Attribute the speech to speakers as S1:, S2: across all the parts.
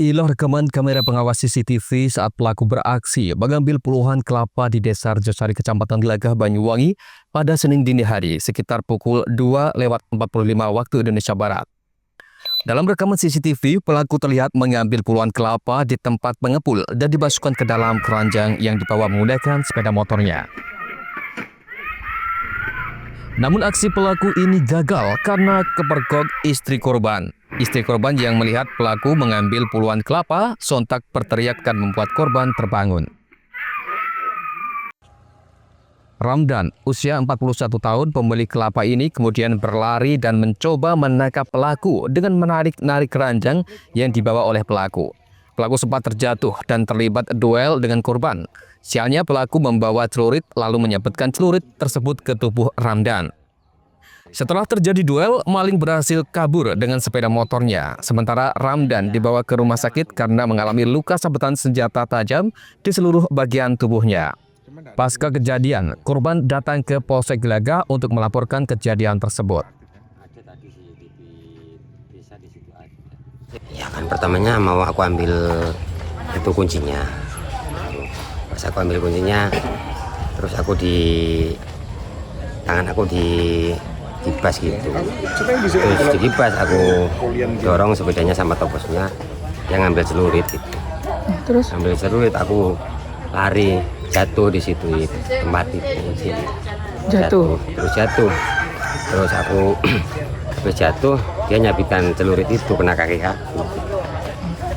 S1: Inilah rekaman kamera pengawas CCTV saat pelaku beraksi mengambil puluhan kelapa di Desa Rejosari, Kecamatan Glagah, Banyuwangi pada Senin dini hari sekitar pukul 2:45 waktu Indonesia Barat. Dalam rekaman CCTV, pelaku terlihat mengambil puluhan kelapa di tempat pengepul dan dimasukkan ke dalam keranjang yang dibawa menggunakan sepeda motornya. Namun aksi pelaku ini gagal karena kepergok istri korban. Istri korban yang melihat pelaku mengambil puluhan kelapa sontak berteriak dan membuat korban terbangun. Ramdan, usia 41 tahun, pemilik kelapa ini kemudian berlari dan mencoba menangkap pelaku dengan menarik-narik keranjang yang dibawa oleh pelaku. Pelaku sempat terjatuh dan terlibat duel dengan korban. Sialnya pelaku membawa celurit lalu menyabetkan celurit tersebut ke tubuh Ramdan. Setelah terjadi duel, maling berhasil kabur dengan sepeda motornya. Sementara Ramdan dibawa ke rumah sakit karena mengalami luka sabetan senjata tajam di seluruh bagian tubuhnya. Pasca kejadian, korban datang ke Polsek Glagah untuk melaporkan kejadian tersebut.
S2: Ya kan pertamanya mau aku ambil itu kuncinya. Pas aku ambil kuncinya, terus aku tangan aku dibas gitu. Terus dibas aku dorong sepedanya sama toposnya, yang ngambil celurit gitu.
S3: Terus
S2: ambil celurit, aku lari, jatuh di situ tempat itu di sini. Terus aku habis jatuh, dia nyabikan celurit itu kena kaki aku.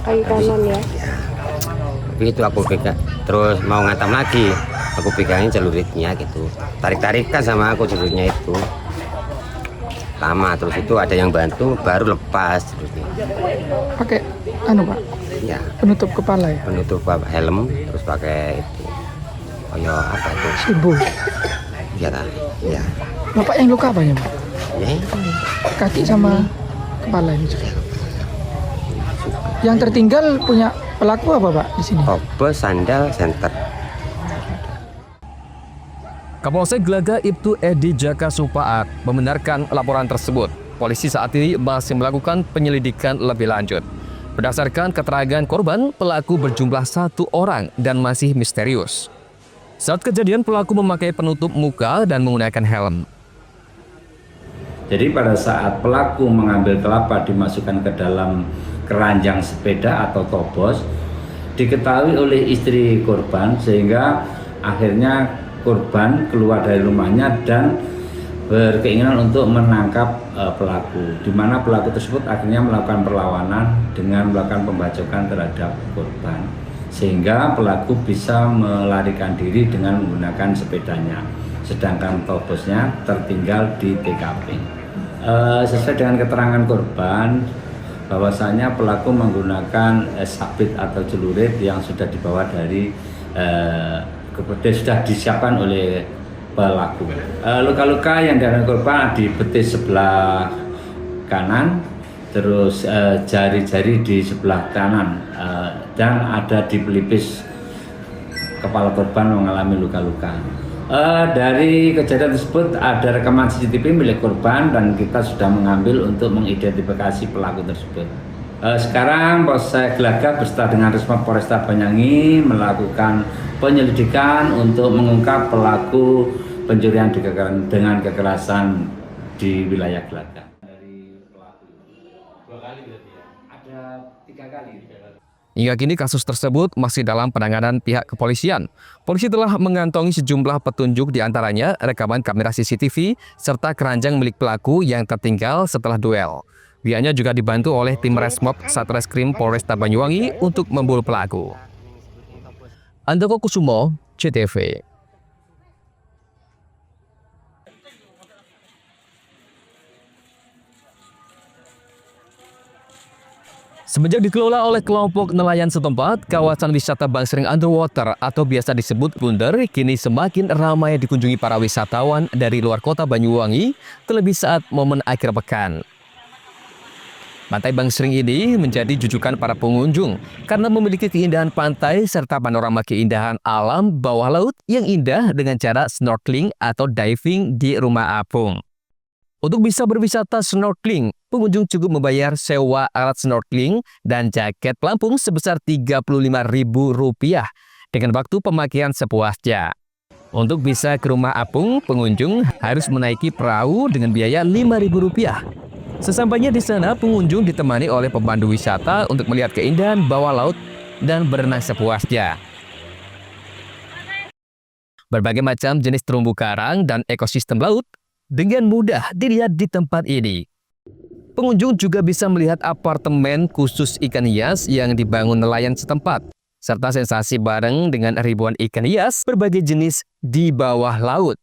S3: kaki kanan ya.
S2: Tapi itu aku pegang, terus mau ngatam lagi, aku pegangin celuritnya gitu. Tarik-tarikan sama aku celuritnya itu. Lama, terus itu ada yang bantu, baru lepas celuritnya.
S3: Pakai Pak,
S2: Ya,
S3: penutup kepala ya.
S2: penutup helm, terus pakai itu. Apa itu?
S3: Sibu.
S2: Ya kan? Ya.
S3: Bapak yang luka apa ya, Pak?
S2: Ya itu.
S3: Kaki sama kepala ini juga. Yang tertinggal punya pelaku apa, Pak, di sini?
S2: Obes, sandal, senter.
S1: Kapolsek Glagah Ibtu Edi Jaka Supaat membenarkan laporan tersebut. Polisi saat ini masih melakukan penyelidikan lebih lanjut. Berdasarkan keterangan korban, pelaku berjumlah 1 orang dan masih misterius. Saat kejadian, pelaku memakai penutup muka dan menggunakan helm.
S4: Jadi pada saat pelaku mengambil kelapa dimasukkan ke dalam keranjang sepeda atau tobos, diketahui oleh istri korban sehingga akhirnya korban keluar dari rumahnya dan berkeinginan untuk menangkap pelaku, di mana pelaku tersebut akhirnya melakukan perlawanan dengan melakukan pembacokan terhadap korban, sehingga pelaku bisa melarikan diri dengan menggunakan sepedanya, sedangkan tobosnya tertinggal di TKP. Sesuai dengan keterangan korban, bahwasanya pelaku menggunakan sabit atau celurit yang sudah dibawa dari sudah disiapkan oleh pelaku. Luka-luka yang dialami korban di betis sebelah kanan, terus jari-jari di sebelah kanan, dan ada di pelipis kepala korban mengalami luka-luka. Dari kejadian tersebut ada rekaman CCTV milik korban dan kita sudah mengambil untuk mengidentifikasi pelaku tersebut. Sekarang Polsek Glagah beserta dengan Resmob Polresta Banyuwangi melakukan penyelidikan untuk mengungkap pelaku pencurian dengan kekerasan di wilayah Glagah. Dari pelaku 2 kali berarti ya? Ada 3 kali.
S1: Hingga kini kasus tersebut masih dalam penanganan pihak kepolisian. Polisi telah mengantongi sejumlah petunjuk, diantaranya rekaman kamera CCTV serta keranjang milik pelaku yang tertinggal setelah duel. Pihaknya juga dibantu oleh tim Resmob Satreskrim Polresta Banyuwangi untuk memburu pelaku. Andoko Kusumo, CTV. Semenjak dikelola oleh kelompok nelayan setempat, kawasan wisata Bangsering Underwater atau biasa disebut Blunder kini semakin ramai dikunjungi para wisatawan dari luar kota Banyuwangi, terlebih saat momen akhir pekan. Pantai Bangsering ini menjadi jujukan para pengunjung karena memiliki keindahan pantai serta panorama keindahan alam bawah laut yang indah dengan cara snorkeling atau diving di rumah apung. Untuk bisa berwisata snorkeling, pengunjung cukup membayar sewa alat snorkeling dan jaket pelampung sebesar Rp35.000 dengan waktu pemakaian sepuasnya. Untuk bisa ke rumah apung, pengunjung harus menaiki perahu dengan biaya Rp5.000. Sesampainya di sana, pengunjung ditemani oleh pemandu wisata untuk melihat keindahan bawah laut dan berenang sepuasnya. Berbagai macam jenis terumbu karang dan ekosistem laut dengan mudah dilihat di tempat ini. Pengunjung juga bisa melihat apartemen khusus ikan hias yang dibangun nelayan setempat, serta sensasi bareng dengan ribuan ikan hias berbagai jenis di bawah laut.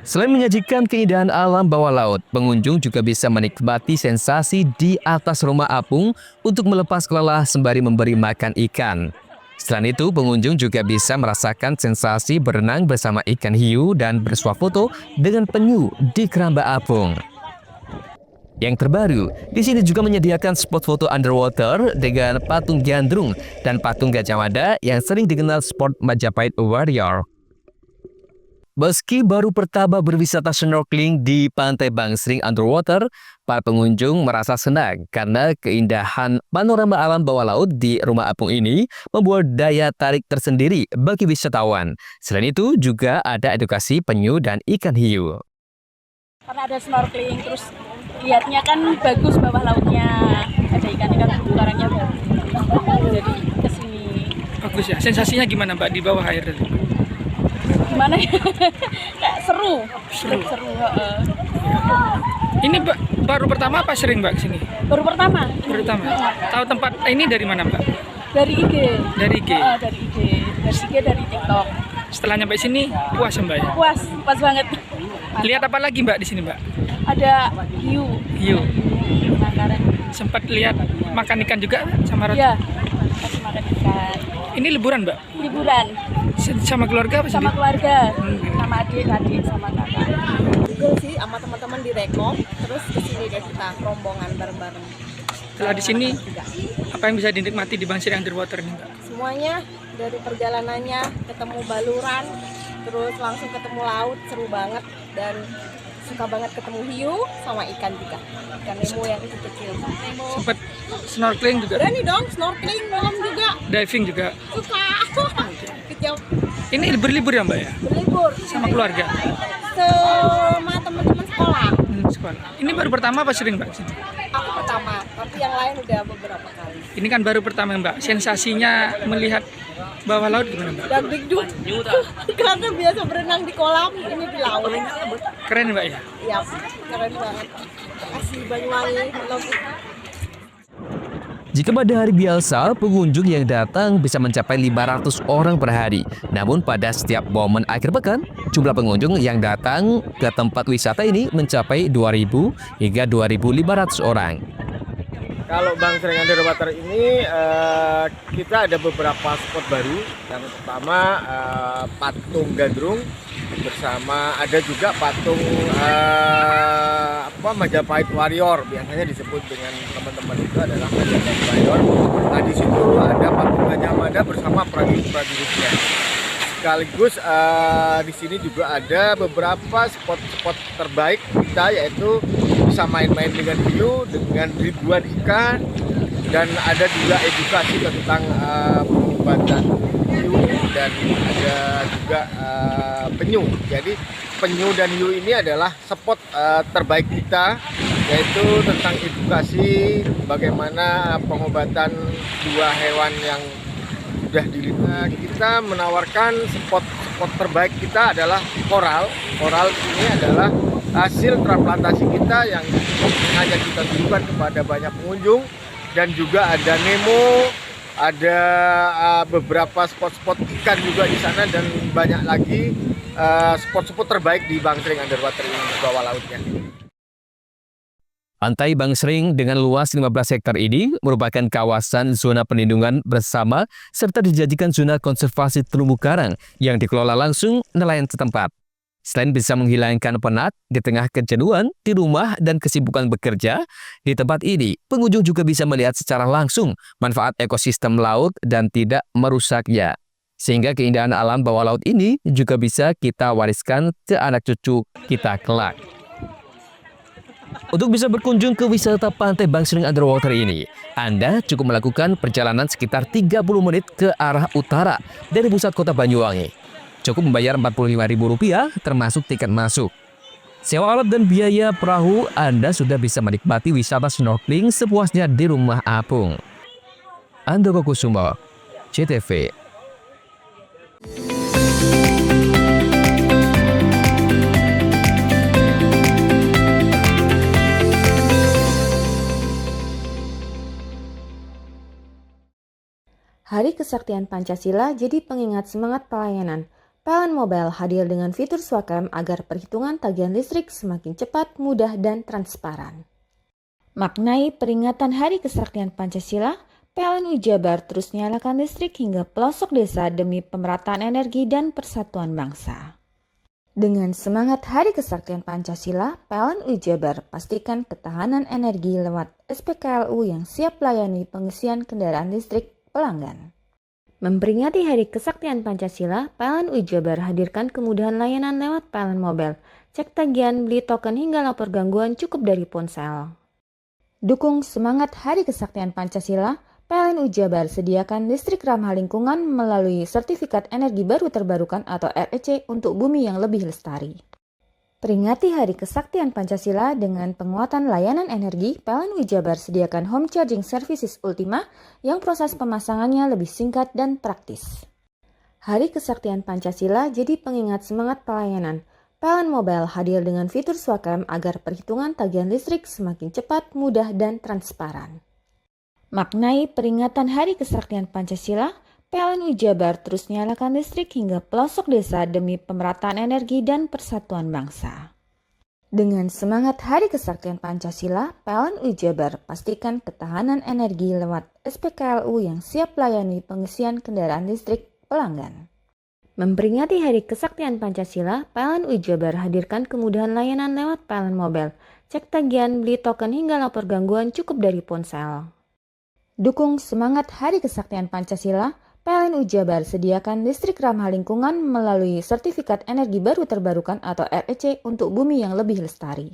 S1: Selain menyajikan keindahan alam bawah laut, pengunjung juga bisa menikmati sensasi di atas rumah apung untuk melepas lelah sembari memberi makan ikan. Selain itu, pengunjung juga bisa merasakan sensasi berenang bersama ikan hiu dan bersuah foto dengan penyu di keramba apung. Yang terbaru, di sini juga menyediakan spot foto underwater dengan patung gandrung dan patung Gajah Mada yang sering dikenal spot Majapahit Warrior. Meski baru pertama berwisata snorkeling di Pantai Bangsering Underwater, para pengunjung merasa senang karena keindahan panorama alam bawah laut di rumah apung ini membuat daya tarik tersendiri bagi wisatawan. Selain itu, juga ada edukasi penyu dan ikan hiu.
S5: Karena ada snorkeling, terus lihatnya kan bagus bawah lautnya, ada ikan-ikan terumbu karangnya bagus. Jadi kesini.
S3: Bagus ya. Sensasinya gimana Mbak di bawah air?
S5: Gimana ya? Kayak seru. Heeh.
S3: Ini baru pertama apa sering Mbak kesini?
S5: Baru pertama.
S3: Pertama. Tahu tempat ini dari mana Mbak?
S5: Dari IG.
S3: Dari IG.
S5: Dari IG. Dari IG, dari TikTok.
S3: Setelah nyampe sini puas ya, Mbak ya?
S5: Puas banget.
S3: Lihat apa lagi Mbak di sini Mbak?
S5: Ada hiu.
S3: Hiu.
S5: Penangkaran.
S3: Sempat lihat makan ikan juga sama roti?
S5: Iya. Kasih makan ikan.
S3: Ini liburan Mbak?
S5: Liburan.
S3: Sama keluarga apa
S5: Sama
S3: sendiri?
S5: keluarga. Sama adik, sama kakak.
S6: Juga sih sama teman-teman di Rekom, terus kesini deh kita rombongan bareng-bareng.
S3: Setelah di sini apa yang bisa dinikmati di Bangsering Underwater ini Mbak?
S6: Semuanya dari perjalanannya ketemu baluran, terus langsung ketemu laut, seru banget dan suka banget ketemu hiu sama ikan juga. Ikan Nemo yang kecil-kecil. Nemo.
S3: Sempat snorkeling juga?
S6: Berani dong snorkeling malam juga.
S3: Diving juga?
S6: Suka. Kejauh.
S3: Ini berlibur ya Mbak ya?
S6: Berlibur
S3: Sama keluarga?
S6: sama teman-teman sekolah.
S3: Sekolah. Ini baru pertama apa sering Mbak sini?
S6: Aku pertama, tapi yang lain udah beberapa kali.
S3: Ini kan baru pertama Mbak. Sensasinya melihat bawah laut gimana Mbak?
S6: Dan dikduk karena biasa berenang di kolam, ini di laut.
S3: Keren Mbak ya?
S6: Iya, keren banget. Kasih Banyuwangi, love it.
S1: Jika pada hari biasa, pengunjung yang datang bisa mencapai 500 orang per hari. Namun pada setiap momen akhir pekan, jumlah pengunjung yang datang ke tempat wisata ini mencapai 2.000 hingga 2.500 orang.
S7: Kalau Bangsering Underwater ini kita ada beberapa spot baru. Yang pertama patung gandrung bersama ada juga patung Majapahit Warrior, biasanya disebut dengan teman-teman itu adalah Majapahit Warrior. Nah di situ ada patung Gajah Mada bersama prajurit-prajuritnya. Sekaligus di sini juga ada beberapa spot-spot terbaik kita, yaitu bisa main-main dengan hiu, dengan ribuan ikan, dan ada juga edukasi tentang pengobatan hiu, dan ada juga penyu. Jadi penyu dan hiu ini adalah spot terbaik kita, yaitu tentang edukasi bagaimana pengobatan dua hewan yang sudah dilindungi. Kita menawarkan spot terbaik kita adalah koral. Koral ini adalah hasil transplantasi kita yang hanya kita tunjukkan kepada banyak pengunjung, dan juga ada Nemo, ada beberapa spot-spot ikan juga di sana, dan banyak lagi spot-spot terbaik di Bangsering Underwater ini di bawah lautnya.
S1: Pantai Bangsering dengan luas 15 hektar ini merupakan kawasan zona perlindungan bersama serta dijadikan zona konservasi terumbu karang yang dikelola langsung nelayan setempat. Selain bisa menghilangkan penat di tengah kejenuhan di rumah dan kesibukan bekerja, di tempat ini pengunjung juga bisa melihat secara langsung manfaat ekosistem laut dan tidak merusaknya. Sehingga keindahan alam bawah laut ini juga bisa kita wariskan ke anak cucu kita kelak. Untuk bisa berkunjung ke wisata Pantai Bangsering Underwater ini, Anda cukup melakukan perjalanan sekitar 30 menit ke arah utara dari pusat kota Banyuwangi. Cukup membayar Rp45.000 termasuk tiket masuk. Sewa alat dan biaya perahu, Anda sudah bisa menikmati wisata snorkeling sepuasnya di Rumah Apung. Andoko Kusumo, CTV.
S8: Hari Kesaktian Pancasila jadi pengingat semangat pelayanan. PLN Mobile hadir dengan fitur Swakam agar perhitungan tagihan listrik semakin cepat, mudah, dan transparan. Maknai peringatan Hari Kesaktian Pancasila, PLN Jabar terus nyalakan listrik hingga pelosok desa demi pemerataan energi dan persatuan bangsa. Dengan semangat Hari Kesaktian Pancasila, PLN Jabar pastikan ketahanan energi lewat SPKLU yang siap layani pengisian kendaraan listrik pelanggan. Memperingati Hari Kesaktian Pancasila, PLN Jabar hadirkan kemudahan layanan lewat PLN Mobile. Cek tagihan, beli token hingga lapor gangguan cukup dari ponsel. Dukung semangat Hari Kesaktian Pancasila, PLN Jabar sediakan listrik ramah lingkungan melalui Sertifikat Energi Baru Terbarukan atau REC untuk bumi yang lebih lestari. Peringati Hari Kesaktian Pancasila dengan penguatan layanan energi, PLN Jabar sediakan home charging services Ultima yang proses pemasangannya lebih singkat dan praktis. Hari Kesaktian Pancasila jadi pengingat semangat pelayanan. PLN Mobile hadir dengan fitur Swakam agar perhitungan tagihan listrik semakin cepat, mudah, dan transparan. Maknai peringatan Hari Kesaktian Pancasila, PLN Jabar terus nyalakan listrik hingga pelosok desa demi pemerataan energi dan persatuan bangsa. Dengan semangat Hari Kesaktian Pancasila, PLN Jabar pastikan ketahanan energi lewat SPKLU yang siap layani pengisian kendaraan listrik pelanggan. Memperingati Hari Kesaktian Pancasila, PLN Jabar hadirkan kemudahan layanan lewat PLN Mobile. Cek tagihan, beli token hingga lapor gangguan cukup dari ponsel. Dukung semangat Hari Kesaktian Pancasila, PLN Jabar sediakan listrik ramah lingkungan melalui Sertifikat Energi Baru Terbarukan atau REC untuk bumi yang lebih lestari.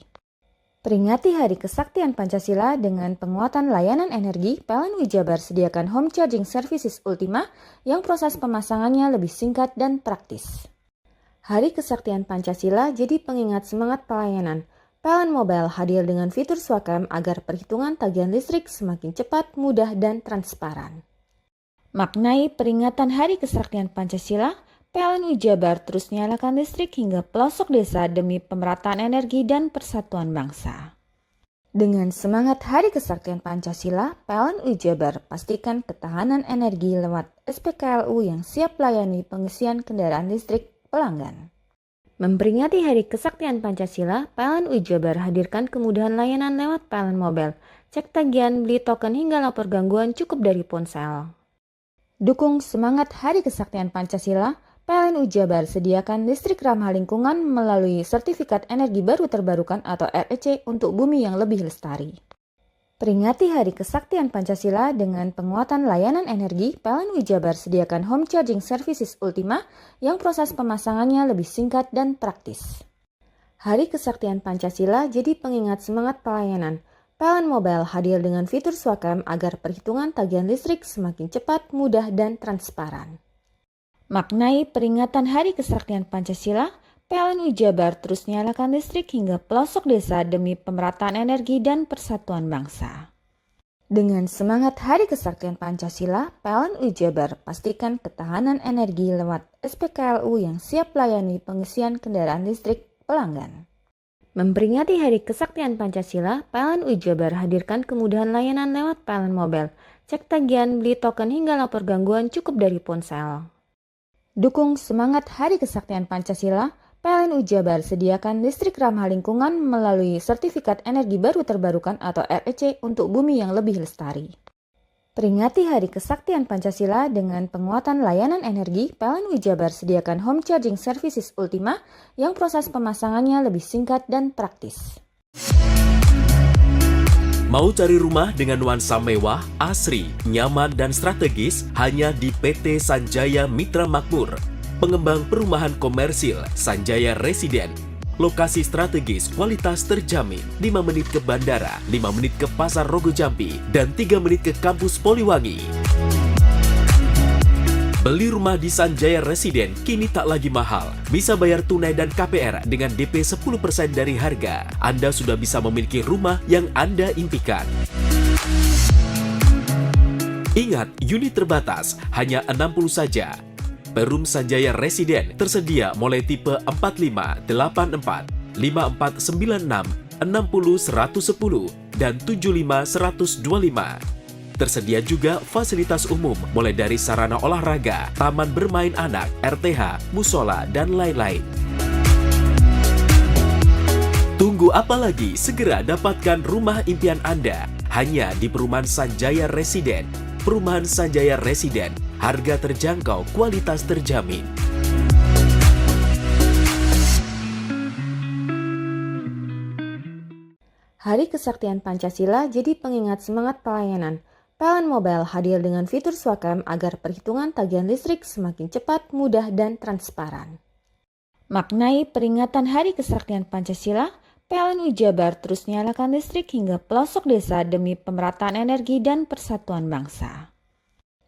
S8: Peringati Hari Kesaktian Pancasila dengan penguatan layanan energi, PLN Jabar sediakan home charging services Ultima yang proses pemasangannya lebih singkat dan praktis. Hari Kesaktian Pancasila jadi pengingat semangat pelayanan. PLN Mobile hadir dengan fitur Swakam agar perhitungan tagihan listrik semakin cepat, mudah, dan transparan. Maknai peringatan Hari Kesaktian Pancasila, PLN Jabar terus nyalakan listrik hingga pelosok desa demi pemerataan energi dan persatuan bangsa. Dengan semangat Hari Kesaktian Pancasila, PLN Jabar pastikan ketahanan energi lewat SPKLU yang siap layani pengisian kendaraan listrik pelanggan. Memperingati Hari Kesaktian Pancasila, PLN Jabar hadirkan kemudahan layanan lewat PLN Mobile. Cek tagihan, beli token hingga lapor gangguan cukup dari ponsel. Dukung semangat Hari Kesaktian Pancasila, PLN Jabar sediakan listrik ramah lingkungan melalui Sertifikat Energi Baru Terbarukan atau REC untuk bumi yang lebih lestari. Peringati Hari Kesaktian Pancasila dengan penguatan layanan energi, PLN Jabar sediakan home charging services Ultima yang proses pemasangannya lebih singkat dan praktis. Hari Kesaktian Pancasila jadi pengingat semangat pelayanan. PLN Mobile hadir dengan fitur Swakam agar perhitungan tagihan listrik semakin cepat, mudah, dan transparan. Maknai peringatan Hari Kesaktian Pancasila, PLN Jabar terus nyalakan listrik hingga pelosok desa demi pemerataan energi dan persatuan bangsa. Dengan semangat Hari Kesaktian Pancasila, PLN Jabar pastikan ketahanan energi lewat SPKLU yang siap layani pengisian kendaraan listrik pelanggan. Memperingati Hari Kesaktian Pancasila, PLN Jabar hadirkan kemudahan layanan lewat PLN Mobile. Cek tagihan, beli token hingga lapor gangguan cukup dari ponsel. Dukung semangat Hari Kesaktian Pancasila, PLN Jabar sediakan listrik ramah lingkungan melalui Sertifikat Energi Baru Terbarukan atau REC untuk bumi yang lebih lestari. Peringati Hari Kesaktian Pancasila dengan penguatan layanan energi, PLN Jabar sediakan home charging services Ultima yang proses pemasangannya lebih singkat dan praktis.
S9: Mau cari rumah dengan nuansa mewah, asri, nyaman, dan strategis hanya di PT Sanjaya Mitra Makmur, pengembang perumahan komersil Sanjaya Residen. lokasi strategis, kualitas terjamin. 5 menit ke bandara, 5 menit ke Pasar Rogo Jambi, dan 3 menit ke kampus Poliwangi. Beli rumah di Sanjaya Residen kini tak lagi mahal. Bisa bayar tunai dan KPR dengan DP 10% dari harga. Anda sudah bisa memiliki rumah yang Anda impikan. Ingat, unit terbatas, hanya 60 saja. Perum Sanjaya Residen tersedia mulai tipe 45, 84, 5496, 60 110, dan 75 125. Tersedia juga fasilitas umum mulai dari sarana olahraga, taman bermain anak, RTH, musola, dan lain-lain. Tunggu apa lagi? Segera dapatkan rumah impian Anda hanya di Perumahan Sanjaya Residen. Perumahan Sanjaya Residen, harga terjangkau, kualitas terjamin.
S8: Hari Kesaktian Pancasila jadi pengingat semangat pelayanan. PLN Mobile hadir dengan fitur Swakam agar perhitungan tagihan listrik semakin cepat, mudah, dan transparan. Maknai peringatan Hari Kesaktian Pancasila, PLN Jabar terus nyalakan listrik hingga pelosok desa demi pemerataan energi dan persatuan bangsa.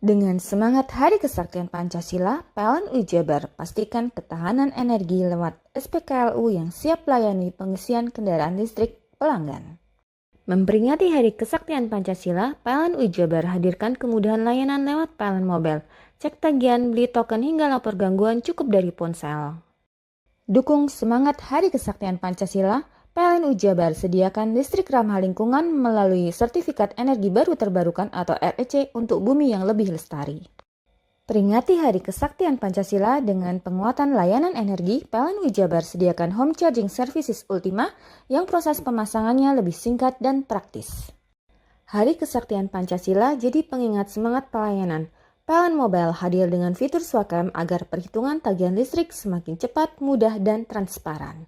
S8: Dengan semangat Hari Kesaktian Pancasila, PLN Jabar pastikan ketahanan energi lewat SPKLU yang siap layani pengisian kendaraan listrik pelanggan. Memperingati Hari Kesaktian Pancasila, PLN Jabar hadirkan kemudahan layanan lewat PLN Mobile. Cek tagihan, beli token hingga lapor gangguan cukup dari ponsel. Dukung semangat Hari Kesaktian Pancasila, PLN Jabar sediakan listrik ramah lingkungan melalui Sertifikat Energi Baru Terbarukan atau REC untuk bumi yang lebih lestari. Peringati Hari Kesaktian Pancasila dengan penguatan layanan energi, PLN Jabar sediakan home charging services Ultima yang proses pemasangannya lebih singkat dan praktis. Hari Kesaktian Pancasila jadi pengingat semangat pelayanan. PLN Mobile hadir dengan fitur Swakam agar perhitungan tagihan listrik semakin cepat, mudah, dan transparan.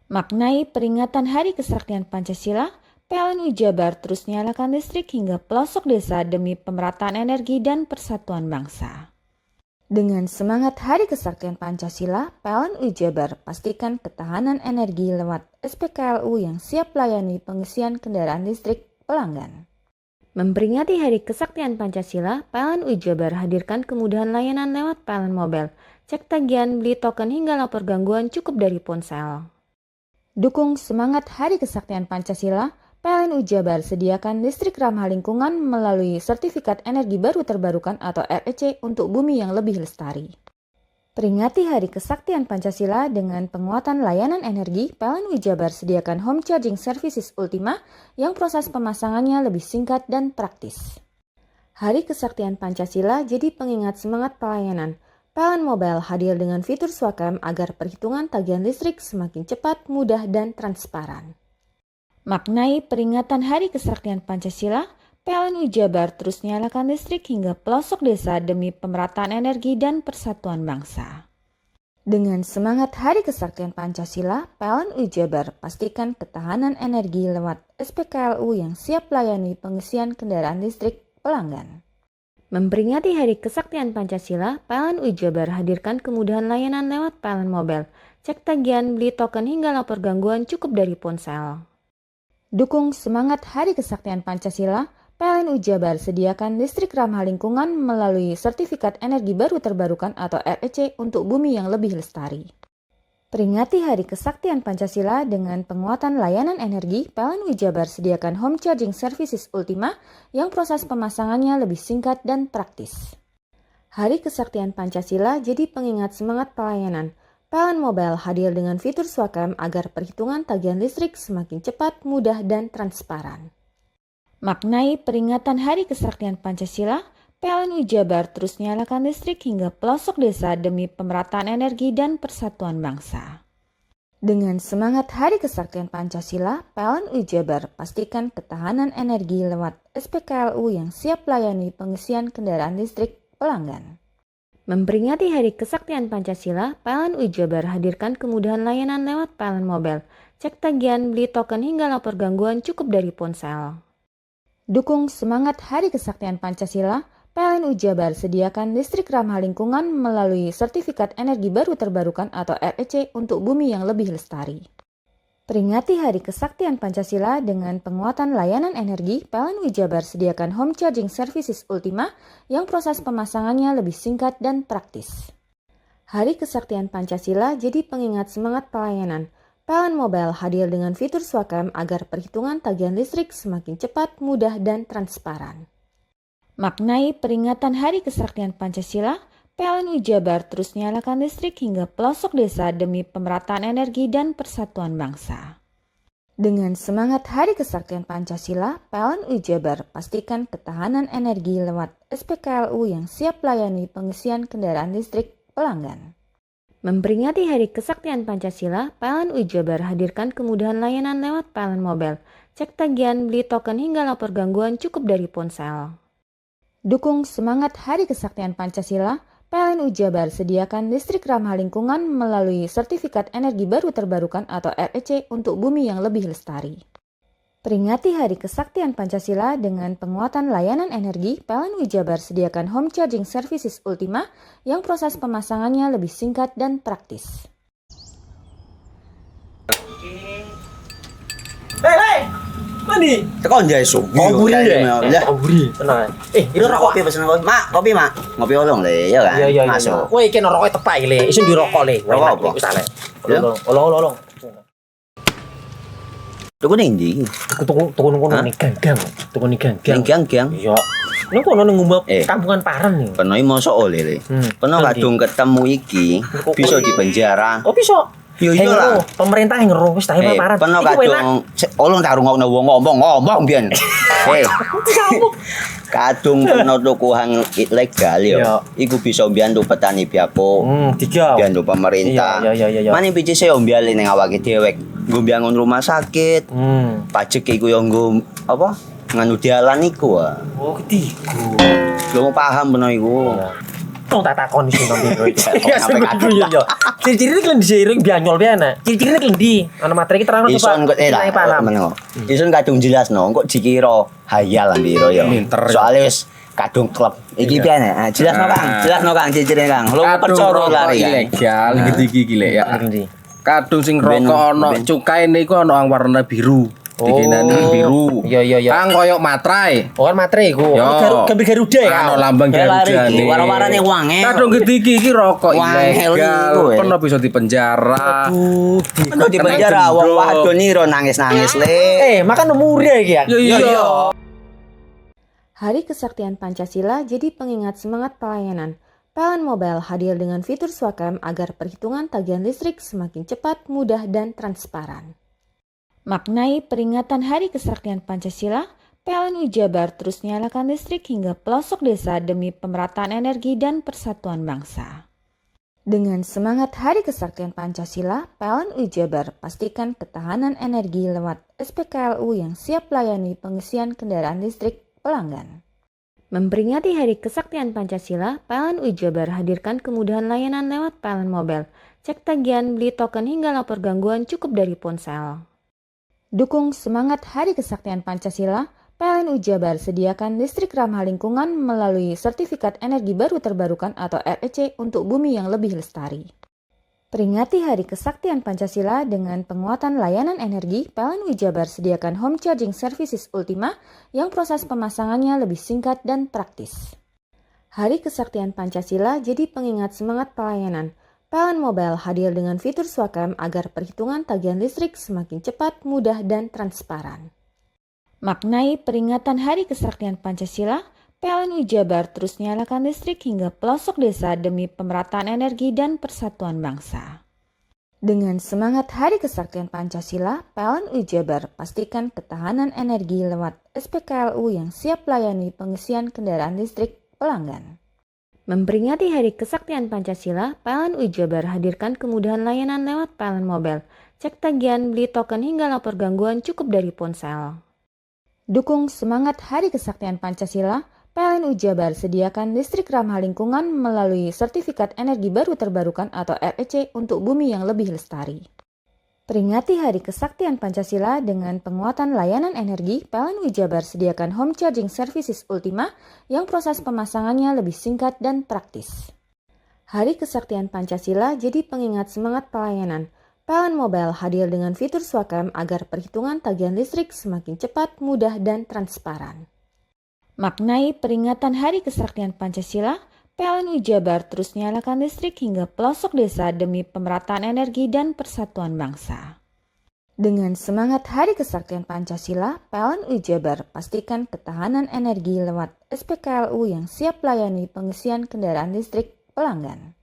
S8: Maknai peringatan Hari Kesaktian Pancasila, PLN Jabar terus nyalakan listrik hingga pelosok desa demi pemerataan energi dan persatuan bangsa. Dengan semangat Hari Kesaktian Pancasila, PLN Jabar pastikan ketahanan energi lewat SPKLU yang siap layani pengisian kendaraan listrik pelanggan. Memperingati Hari Kesaktian Pancasila, PLN Jabar hadirkan kemudahan layanan lewat PLN Mobile. Cek tagihan, beli token hingga lapor gangguan cukup dari ponsel. Dukung semangat Hari Kesaktian Pancasila, PLN Jabar sediakan listrik ramah lingkungan melalui Sertifikat Energi Baru Terbarukan atau REC untuk bumi yang lebih lestari. Peringati Hari Kesaktian Pancasila dengan penguatan layanan energi, PLN Jabar sediakan home charging services Ultima yang proses pemasangannya lebih singkat dan praktis. Hari Kesaktian Pancasila jadi pengingat semangat pelayanan. PLN Mobile hadir dengan fitur Swakam agar perhitungan tagihan listrik semakin cepat, mudah, dan transparan. Maknai peringatan Hari Kesaktian Pancasila, PLN Jabar terus nyalakan listrik hingga pelosok desa demi pemerataan energi dan persatuan bangsa. Dengan semangat Hari Kesaktian Pancasila, PLN Jabar pastikan ketahanan energi lewat SPKLU yang siap layani pengisian kendaraan listrik pelanggan. Memperingati Hari Kesaktian Pancasila, PLN Jabar hadirkan kemudahan layanan lewat PLN Mobile. Cek tagihan, beli token hingga lapor gangguan cukup dari ponsel. Dukung semangat Hari Kesaktian Pancasila, PLN Jabar sediakan listrik ramah lingkungan melalui Sertifikat Energi Baru Terbarukan atau REC untuk bumi yang lebih lestari. Peringati Hari Kesaktian Pancasila dengan penguatan layanan energi, PLN Jabar sediakan home charging services Ultima yang proses pemasangannya lebih singkat dan praktis. Hari Kesaktian Pancasila jadi pengingat semangat pelayanan. PLN Mobile hadir dengan fitur Swakam agar perhitungan tagihan listrik semakin cepat, mudah, dan transparan. Maknai peringatan Hari Kesaktian Pancasila, PLN Jabar terus nyalakan listrik hingga pelosok desa demi pemerataan energi dan persatuan bangsa. Dengan semangat Hari Kesaktian Pancasila, PLN Jabar pastikan ketahanan energi lewat SPKLU yang siap layani pengisian kendaraan listrik pelanggan. Memperingati Hari Kesaktian Pancasila, PLN Jabar hadirkan kemudahan layanan lewat PLN Mobile. Cek tagihan, beli token hingga lapor gangguan cukup dari ponsel. Dukung semangat Hari Kesaktian Pancasila, PLN Jabar sediakan listrik ramah lingkungan melalui Sertifikat Energi Baru Terbarukan atau REC untuk bumi yang lebih lestari. Peringati Hari Kesaktian Pancasila dengan penguatan layanan energi, PLN Jabar sediakan Home Charging Services Ultima yang proses pemasangannya lebih singkat dan praktis. Hari Kesaktian Pancasila jadi pengingat semangat pelayanan. PLN Mobile hadir dengan fitur Swakam agar perhitungan tagihan listrik semakin cepat, mudah, dan transparan. Maknai peringatan Hari Kesaktian Pancasila, PLN Jabar terus nyalakan listrik hingga pelosok desa demi pemerataan energi dan persatuan bangsa. Dengan semangat Hari Kesaktian Pancasila, PLN Jabar pastikan ketahanan energi lewat SPKLU yang siap layani pengisian kendaraan listrik pelanggan. Memperingati Hari Kesaktian Pancasila, PLN Jabar hadirkan kemudahan layanan lewat PLN Mobile, cek tagihan, beli token hingga lapor gangguan cukup dari ponsel. Dukung semangat Hari Kesaktian Pancasila, PLN Jabar sediakan listrik ramah lingkungan melalui Sertifikat Energi Baru Terbarukan atau REC untuk bumi yang lebih lestari. Peringati Hari Kesaktian Pancasila dengan penguatan layanan energi, PLN Jabar sediakan Home Charging Services Ultima yang proses pemasangannya lebih singkat dan praktis.
S10: Mandi.
S2: Tekan jaya su.
S10: Koburi deh.
S2: Ya.
S10: Koburi. Tenang. Ini rokok.
S2: Kopi pesen kopi. Mak, kopi mak. Ngopi olong le, ya kan?
S10: Iya.
S2: Masuk.
S10: Woi, kena rokoknya tepai le. Isun dirokok le.
S2: Rokok apa?
S10: Wis ale.
S2: Ya.
S10: Olong.
S2: Tuku ning ndi?
S10: Tuku ngono nih ganggang. Tuku nih ganggang.
S2: Gang-gang.
S10: Iya. Ini kono ning ngumbat
S2: Eh.
S10: kampungan Paren nih.
S2: Peno mosok oleh le. Peno
S10: Nanti.
S2: kadung ketemu iki bisa dipenjara.
S10: Oh bisa.
S2: Yo iyalah.
S10: Pemerintah yang ngeru wis tahe Paren.
S2: Peno
S10: Iku enak.
S2: kadung olong tak rungokno wong ngomong biyen. Kadung peno tuku hang ilegal yo.
S10: Iya.
S2: Iku bisa mbiyantu petani biako.
S10: Tiga.
S2: Mbiyantu pemerintah.
S10: Iya.
S2: Mane picise yo mbiali ning awake dhewe. Nggo mbiyangun rumah sakit. Pajak iku yo nggo apa? Nganu dalan iku ah.
S10: Oh, ketiku.
S2: Lu paham peno iku.
S10: Tong tak takon isin nang biro iki.
S2: Iya, sampe kadung.
S10: Yo. Ciri-cirine kan disiring bianyol piana. Ciri-cirine kan ndi? Ana materi ki terang
S2: Ison kok lah meneng. Ison kadung jelasno kok dikira hayal ambiro ya. Soale wis kadung klub. Iki piye nek? Jelasno Kang, jelasno Kang ciri-cirine Kang. Lu percaya lari kan.
S11: Ilegal iki lek ya. Kadung sing rokok ana cukae niku ana warna biru. Dikinani biru.
S10: Iya.
S11: Kang koyo matrai.
S10: Oh kan materi iku. Gambar Garuda ya.
S11: Ana lambang Garuda nih.
S2: Warna-warnane wange.
S11: Kadung iki rokok
S2: Wangel
S11: ilegal.
S2: iku,
S11: Pernah bisa dipenjara.
S2: Peno di penjara wong wadon niro nangis-nangis le.
S10: Makan murah iki ya.
S11: Iya.
S8: Hari Kesaktian Pancasila jadi pengingat semangat pelayanan. PLN Mobile hadir dengan fitur Swakam agar perhitungan tagihan listrik semakin cepat, mudah, dan transparan. Maknai peringatan Hari Kesaktian Pancasila, PLN Jabar terus nyalakan listrik hingga pelosok desa demi pemerataan energi dan persatuan bangsa. Dengan semangat Hari Kesaktian Pancasila, PLN Jabar pastikan ketahanan energi lewat SPKLU yang siap layani pengisian kendaraan listrik pelanggan. Memperingati Hari Kesaktian Pancasila, PLN Jabar hadirkan kemudahan layanan lewat PLN Mobile, cek tagihan, beli token hingga lapor gangguan cukup dari ponsel. Dukung semangat Hari Kesaktian Pancasila, PLN Jabar sediakan listrik ramah lingkungan melalui Sertifikat Energi Baru Terbarukan atau REC untuk bumi yang lebih lestari. Peringati Hari Kesaktian Pancasila dengan penguatan layanan energi, PLN Jabar sediakan Home Charging Services Ultima yang proses pemasangannya lebih singkat dan praktis. Hari Kesaktian Pancasila jadi pengingat semangat pelayanan. PLN Mobile hadir dengan fitur Swakam agar perhitungan tagihan listrik semakin cepat, mudah, dan transparan. Maknai peringatan Hari Kesaktian Pancasila, PLN Jabar terus nyalakan listrik hingga pelosok desa demi pemerataan energi dan persatuan bangsa. Dengan semangat Hari Kesaktian Pancasila, PLN Jabar pastikan ketahanan energi lewat SPKLU yang siap layani pengisian kendaraan listrik pelanggan. Memperingati Hari Kesaktian Pancasila, PLN Jabar hadirkan kemudahan layanan lewat PLN Mobile, cek tagihan, beli token hingga lapor gangguan cukup dari ponsel. Dukung semangat Hari Kesaktian Pancasila, PLN Jabar sediakan listrik ramah lingkungan melalui Sertifikat Energi Baru Terbarukan atau REC untuk bumi yang lebih lestari. Peringati Hari Kesaktian Pancasila dengan penguatan layanan energi, PLN Jabar sediakan home charging services Ultima yang proses pemasangannya lebih singkat dan praktis. Hari Kesaktian Pancasila jadi pengingat semangat pelayanan. PLN Mobile hadir dengan fitur Swakam agar perhitungan tagihan listrik semakin cepat, mudah, dan transparan. Maknai peringatan Hari Kesaktian Pancasila, PLN Jabar terus nyalakan listrik hingga pelosok desa demi pemerataan energi dan persatuan bangsa. Dengan semangat Hari Kesaktian Pancasila, PLN Jabar pastikan ketahanan energi lewat SPKLU yang siap melayani pengisian kendaraan listrik pelanggan.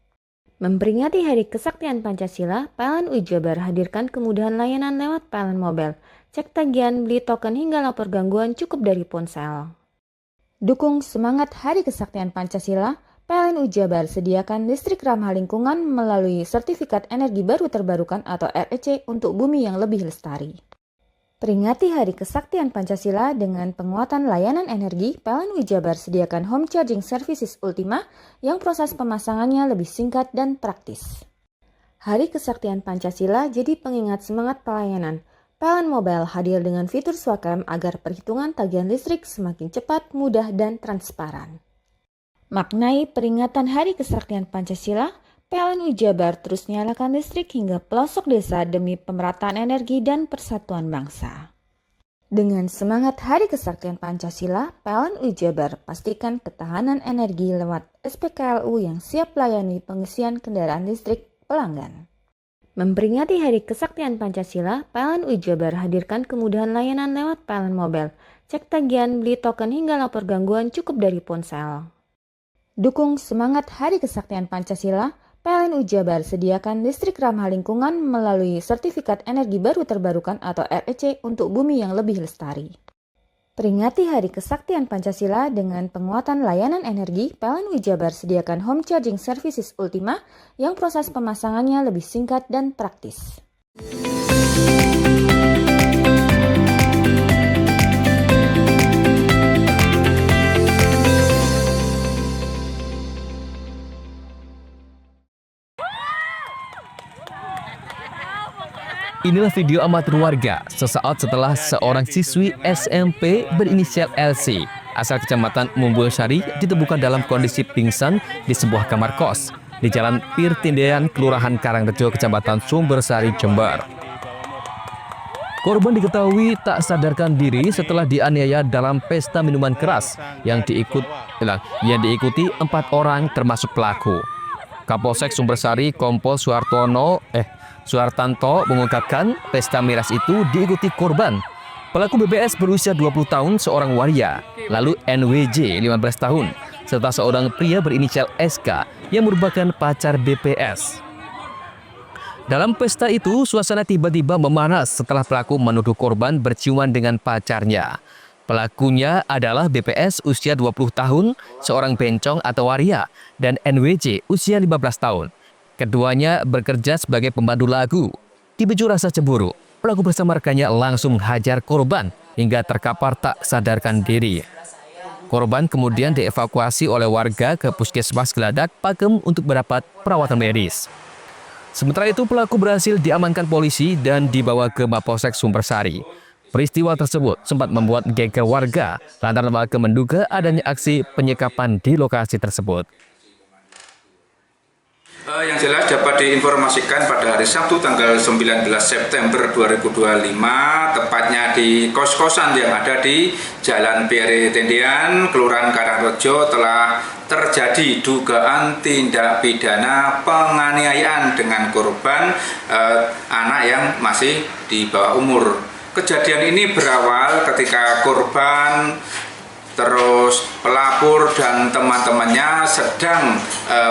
S8: Memperingati Hari Kesaktian Pancasila, PLN Jabar hadirkan kemudahan layanan lewat PLN Mobile, cek tagihan, beli token hingga lapor gangguan cukup dari ponsel. Dukung semangat Hari Kesaktian Pancasila, PLN Jabar sediakan listrik ramah lingkungan melalui Sertifikat Energi Baru Terbarukan atau REC untuk bumi yang lebih lestari. Peringati Hari Kesaktian Pancasila dengan penguatan layanan energi, PLN Jabar sediakan home charging services Ultima yang proses pemasangannya lebih singkat dan praktis. Hari Kesaktian Pancasila jadi pengingat semangat pelayanan. PLN Mobile hadir dengan fitur Swakam agar perhitungan tagihan listrik semakin cepat, mudah, dan transparan. Maknai peringatan Hari Kesaktian Pancasila, PLN Jabar terus nyalakan listrik hingga pelosok desa demi pemerataan energi dan persatuan bangsa. Dengan semangat Hari Kesaktian Pancasila, PLN Jabar pastikan ketahanan energi lewat SPKLU yang siap melayani pengisian kendaraan listrik pelanggan. Memperingati Hari Kesaktian Pancasila, PLN Jabar hadirkan kemudahan layanan lewat PLN Mobile, cek tagihan, beli token hingga lapor gangguan cukup dari ponsel. Dukung semangat Hari Kesaktian Pancasila, PLN Jabar sediakan listrik ramah lingkungan melalui Sertifikat Energi Baru Terbarukan atau REC untuk bumi yang lebih lestari. Peringati Hari Kesaktian Pancasila dengan penguatan layanan energi, PLN Jabar sediakan home charging services Ultima yang proses pemasangannya lebih singkat dan praktis.
S1: Inilah video amatir warga sesaat setelah seorang siswi SMP berinisial LC asal Kecamatan Mumbul Sari ditemukan dalam kondisi pingsan di sebuah kamar kos di Jalan Pirtindean, Kelurahan Karangrejo, Kecamatan Sumbersari, Jember. Korban diketahui tak sadarkan diri setelah dianiaya dalam pesta minuman keras yang diikuti 4 orang termasuk pelaku. Kapolsek Sumbersari Kompol Suhartanto mengungkapkan pesta miras itu diikuti korban. Pelaku BBS berusia 20 tahun seorang waria, lalu NWJ 15 tahun, serta seorang pria berinisial SK yang merupakan pacar BPS. Dalam pesta itu, suasana tiba-tiba memanas setelah pelaku menuduh korban berciuman dengan pacarnya. Pelakunya adalah BPS usia 20 tahun, seorang bencong atau waria, dan NWJ usia 15 tahun. Keduanya bekerja sebagai pemandu lagu. Dipicu rasa cemburu, pelaku bersama rekannya langsung menghajar korban hingga terkapar tak sadarkan diri. Korban kemudian dievakuasi oleh warga ke Puskesmas Geladak, Pakem untuk mendapat perawatan medis. Sementara itu pelaku berhasil diamankan polisi dan dibawa ke Mapolsek Sumbersari. Peristiwa tersebut sempat membuat geger warga lantaran warga menduga adanya aksi penyekapan di lokasi tersebut.
S12: Yang jelas dapat diinformasikan pada hari Sabtu tanggal 19 September 2025 tepatnya di kos-kosan yang ada di Jalan Pirtindean, Kelurahan Karangrejo telah terjadi dugaan tindak pidana penganiayaan dengan korban anak yang masih di bawah umur. Kejadian ini berawal ketika korban terus pelapor dan teman-temannya sedang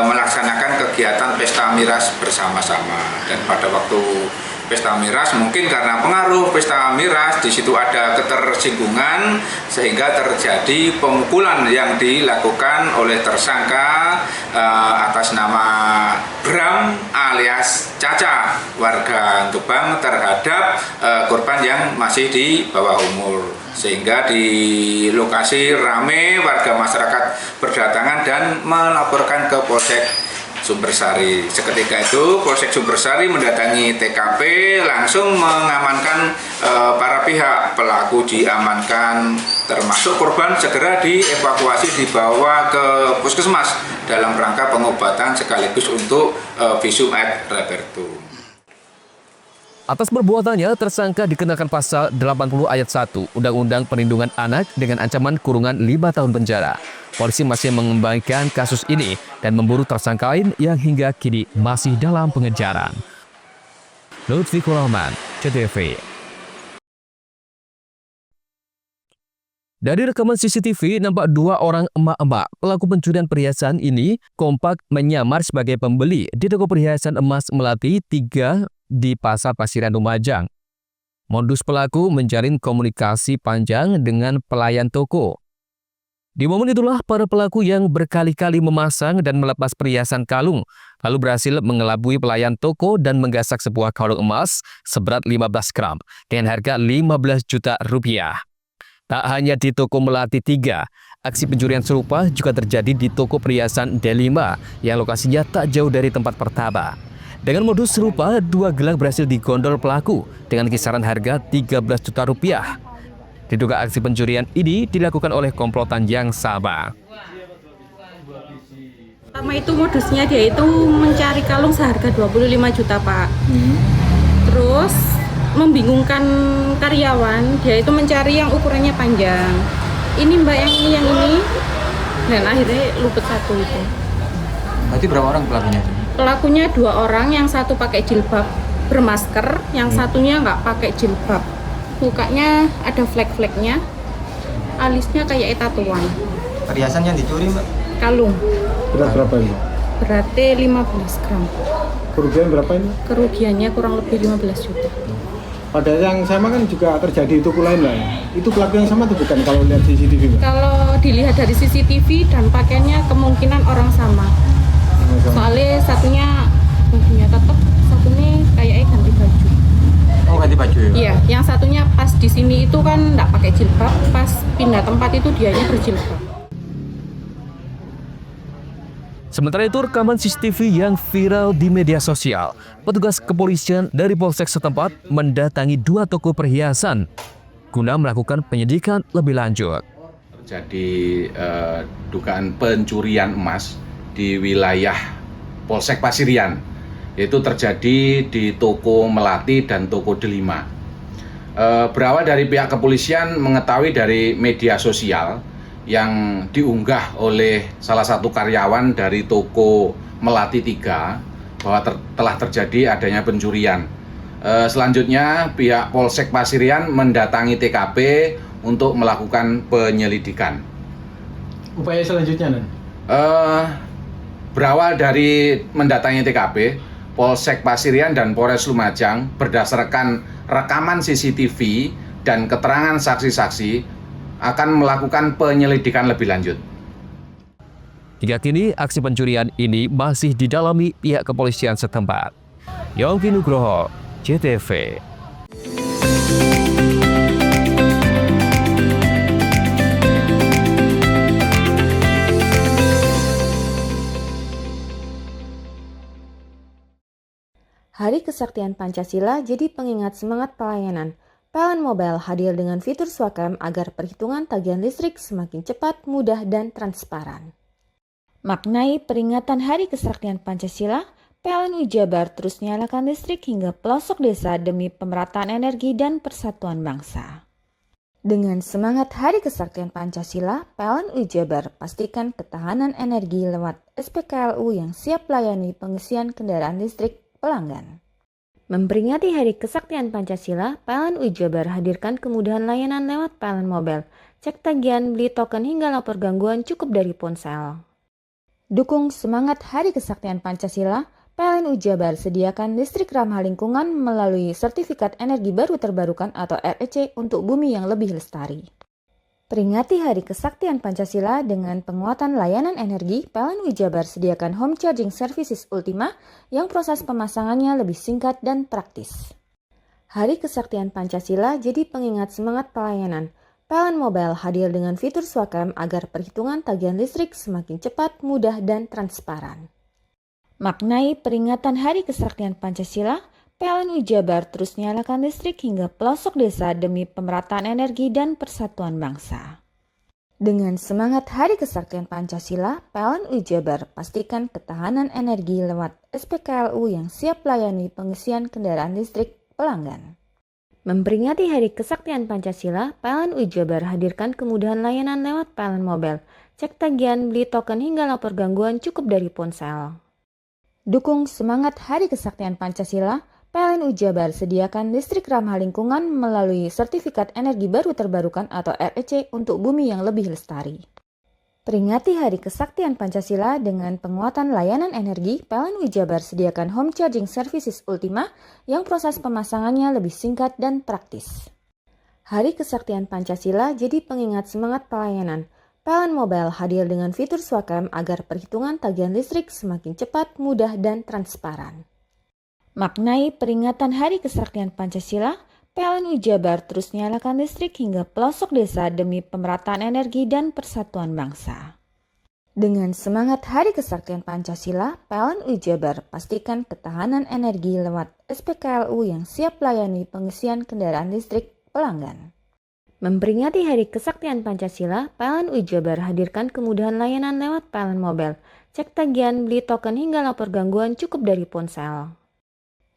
S12: melaksanakan kegiatan pesta miras bersama-sama, dan pada waktu pesta miras mungkin karena pengaruh pesta miras di situ ada ketersinggungan sehingga terjadi pemukulan yang dilakukan oleh tersangka atas nama Bram alias Caca warga Tubang terhadap korban yang masih di bawah umur, sehingga di lokasi rame warga masyarakat berdatangan dan melaporkan ke Polsek Sumbersari. Seketika itu Polsek Sumbersari mendatangi TKP, langsung mengamankan para pihak. Pelaku diamankan, termasuk korban segera dievakuasi dibawa ke puskesmas dalam rangka pengobatan sekaligus untuk visum et repertum.
S1: Atas perbuatannya, tersangka dikenakan pasal 80 ayat 1 Undang-Undang Perlindungan Anak dengan ancaman kurungan 5 tahun penjara. Polisi masih mengembangkan kasus ini dan memburu tersangka lain yang hingga kini masih dalam pengejaran. Lutfi Rahman, CTV. Dari rekaman CCTV, nampak 2 orang emak-emak pelaku pencurian perhiasan ini kompak menyamar sebagai pembeli di toko perhiasan emas Melati 3 di Pasar Pasirian Lumajang. Modus pelaku menjalin komunikasi panjang dengan pelayan toko. Di momen itulah para pelaku yang berkali-kali memasang dan melepas perhiasan kalung, lalu berhasil mengelabui pelayan toko dan menggasak sebuah kalung emas seberat 15 gram dengan harga 15 juta rupiah. Tak hanya di toko Melati 3, aksi pencurian serupa juga terjadi di toko perhiasan D5 yang lokasinya tak jauh dari tempat pertama. Dengan modus serupa, 2 gelang berhasil digondol pelaku dengan kisaran harga 13 juta rupiah. Diduga aksi pencurian ini dilakukan oleh komplotan yang sama.
S13: Pertama itu modusnya dia itu mencari kalung seharga 25 juta Pak. Terus membingungkan karyawan, dia itu mencari yang ukurannya panjang. Ini mbak, yang ini. Dan akhirnya luput satu itu.
S14: Berarti berapa orang pelakunya?
S13: Pelakunya 2 orang, yang satu pakai jilbab bermasker, yang satunya nggak pakai jilbab. Mukanya ada flek-fleknya, alisnya kayak tatuan.
S14: Perhiasan yang dicuri mbak?
S13: Kalung.
S7: Berat berapa ini?
S13: Beratnya 15 gram.
S7: Kerugian berapa ini?
S13: Kerugiannya kurang lebih 15 juta.
S7: Pada yang sama kan juga terjadi di toko lain lah ya? Itu pelaku yang sama atau bukan kalau lihat CCTV mbak?
S13: Kalau dilihat dari CCTV dan pakaiannya kemungkinan orang sama. Soalnya satunya bajunya tetap, satunya kayaknya ganti baju.
S14: Oh, ganti baju ya?
S13: Iya, yang satunya pas di sini itu kan nggak pakai jilbab, pas pindah tempat itu dianya berjilbab.
S1: Sementara itu, rekaman CCTV yang viral di media sosial, petugas kepolisian dari Polsek setempat mendatangi 2 toko perhiasan guna melakukan penyidikan lebih lanjut.
S15: Terjadi dugaan pencurian emas di wilayah Polsek Pasirian, yaitu terjadi di toko Melati dan toko D5. Berawal dari pihak kepolisian mengetahui dari media sosial yang diunggah oleh salah satu karyawan dari toko Melati 3 bahwa telah terjadi adanya pencurian. Selanjutnya pihak Polsek Pasirian mendatangi TKP untuk melakukan penyelidikan.
S7: Upaya selanjutnya Nan?
S15: Berawal dari mendatangi TKP, Polsek Pasirian dan Polres Lumajang berdasarkan rekaman CCTV dan keterangan saksi-saksi akan melakukan penyelidikan lebih lanjut.
S1: Hingga kini, aksi pencurian ini masih didalami pihak kepolisian setempat. Yongki Nugroho, CTV.
S8: Hari Kesaktian Pancasila jadi pengingat semangat pelayanan. PLN Mobile hadir dengan fitur Swakam agar perhitungan tagihan listrik semakin cepat, mudah, dan transparan. Maknai peringatan Hari Kesaktian Pancasila, PLN Jabar terus nyalakan listrik hingga pelosok desa demi pemerataan energi dan persatuan bangsa. Dengan semangat Hari Kesaktian Pancasila, PLN Jabar pastikan ketahanan energi lewat SPKLU yang siap melayani pengisian kendaraan listrik pelanggan. Memperingati Hari Kesaktian Pancasila, PLN Jabar hadirkan kemudahan layanan lewat PLN Mobile. Cek tagihan, beli token hingga lapor gangguan cukup dari ponsel. Dukung semangat Hari Kesaktian Pancasila, PLN Jabar sediakan listrik ramah lingkungan melalui sertifikat energi baru terbarukan atau REC untuk bumi yang lebih lestari. Peringati Hari Kesaktian Pancasila dengan penguatan layanan energi, PLN Jabar sediakan home charging services Ultima yang proses pemasangannya lebih singkat dan praktis. Hari Kesaktian Pancasila jadi pengingat semangat pelayanan. PLN Mobile hadir dengan fitur Swakam agar perhitungan tagihan listrik semakin cepat, mudah, dan transparan. Maknai peringatan Hari Kesaktian Pancasila, PLN Jabar terus nyalakan listrik hingga pelosok desa demi pemerataan energi dan persatuan bangsa. Dengan semangat Hari Kesaktian Pancasila, PLN Jabar pastikan ketahanan energi lewat SPKLU yang siap layani pengisian kendaraan listrik pelanggan. Memperingati Hari Kesaktian Pancasila, PLN Jabar hadirkan kemudahan layanan lewat PLN Mobile, cek tagihan, beli token hingga lapor gangguan cukup dari ponsel. Dukung semangat Hari Kesaktian Pancasila, PLN Jabar sediakan listrik ramah lingkungan melalui Sertifikat Energi Baru Terbarukan atau REC untuk bumi yang lebih lestari. Peringati Hari Kesaktian Pancasila dengan penguatan layanan energi, PLN Jabar sediakan Home Charging Services Ultima yang proses pemasangannya lebih singkat dan praktis. Hari Kesaktian Pancasila jadi pengingat semangat pelayanan. PLN Mobile hadir dengan fitur Swakam agar perhitungan tagihan listrik semakin cepat, mudah, dan transparan. Maknai peringatan Hari Kesaktian Pancasila, PLN Jabar terus nyalakan listrik hingga pelosok desa demi pemerataan energi dan persatuan bangsa. Dengan semangat Hari Kesaktian Pancasila, PLN Jabar pastikan ketahanan energi lewat SPKLU yang siap layani pengisian kendaraan listrik pelanggan. Memperingati Hari Kesaktian Pancasila, PLN Jabar hadirkan kemudahan layanan lewat PLN Mobile, cek tagihan, beli token hingga lapor gangguan cukup dari ponsel.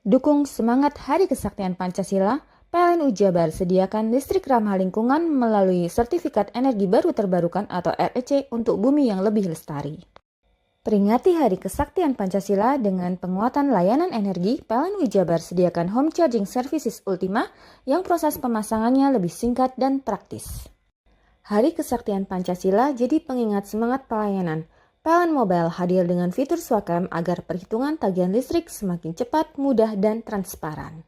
S8: Dukung semangat Hari Kesaktian Pancasila, PLN Jabar sediakan listrik ramah lingkungan melalui Sertifikat Energi Baru Terbarukan atau REC untuk bumi yang lebih lestari. Peringati Hari Kesaktian Pancasila dengan penguatan layanan energi, PLN Jabar sediakan Home Charging Services Ultima yang proses pemasangannya lebih singkat dan praktis. Hari Kesaktian Pancasila jadi pengingat semangat pelayanan. PLN Mobile hadir dengan fitur Swakam agar perhitungan tagihan listrik semakin cepat, mudah, dan transparan.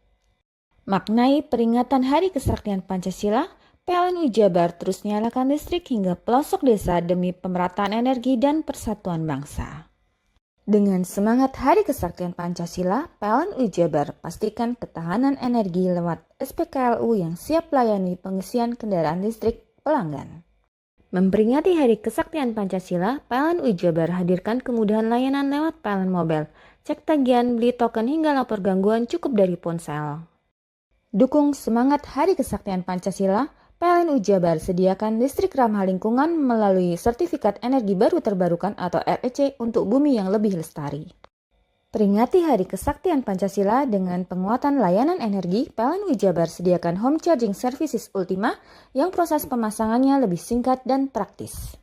S8: Maknai peringatan Hari Kesaktian Pancasila, PLN Jabar terus nyalakan listrik hingga pelosok desa demi pemerataan energi dan persatuan bangsa. Dengan semangat Hari Kesaktian Pancasila, PLN Jabar pastikan ketahanan energi lewat SPKLU yang siap layani pengisian kendaraan listrik pelanggan. Memperingati Hari Kesaktian Pancasila, PLN Jabar hadirkan kemudahan layanan lewat PLN Mobile, cek tagihan, beli token hingga lapor gangguan cukup dari ponsel. Dukung semangat Hari Kesaktian Pancasila, PLN Jabar sediakan listrik ramah lingkungan melalui Sertifikat Energi Baru Terbarukan atau REC untuk bumi yang lebih lestari. Peringati Hari Kesaktian Pancasila dengan penguatan layanan energi, PLN Jabar sediakan Home Charging Services Ultima yang proses pemasangannya lebih singkat dan praktis.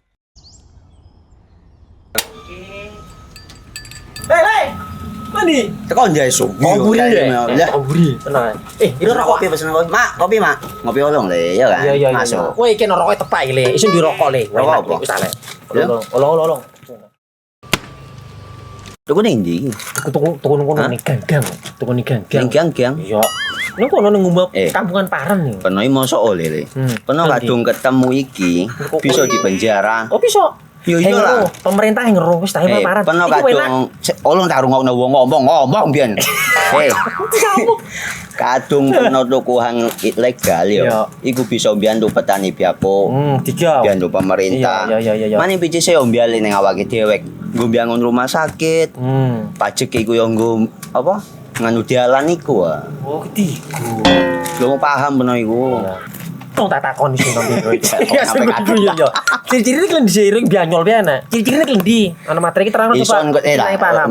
S10: Hei! Mandi.
S16: Tekan jaya su.
S10: Koburi ya. Koburi. Tenang. Ini rokok.
S16: Kopi pesen kopi. Mak, kopi mak. Ngopi olong le, ya kan?
S10: Iya.
S16: Masuk.
S10: Kowe iki rokoknya tepak iki le. Isin dirokok le.
S16: Rokok apa?
S10: Wis ale. Olong.
S16: Tuku ning ndi?
S10: Tuku ning ganggang. Tuku ning ganggang.
S16: Ning ganggang.
S10: Iya. Ning kono ning ngumba kampungan Paren nih.
S16: Peno iki mosok oleh le. Peno kadung ketemu iki bisa dipenjara.
S10: Oh bisa.
S16: Yo lah.
S10: Pemerintah yang ngeru wis tahe Paren.
S16: Peno kadung olong tak rungokno wong ngomong biyen. Kadung peno tuku hang ilegal yo. Iku bisa mbiyantu petani biapo. Mbiyantu pemerintah.
S10: Iya.
S16: Mane picise yo mbiale ning awake dhewe. Nggo mbiangun rumah sakit. Pajak iku yo nggo apa? Nganu dalan iku.
S10: Oh, ketiku.
S16: Lu paham peno iku.
S10: Tong tak takon sing nang biro iki. Ya sebetul yo. Ciri-ciri iki diseiring bianyol piye ana. Ciri-cirine klendi. Ana materi iki terangno
S16: Ison kok paham.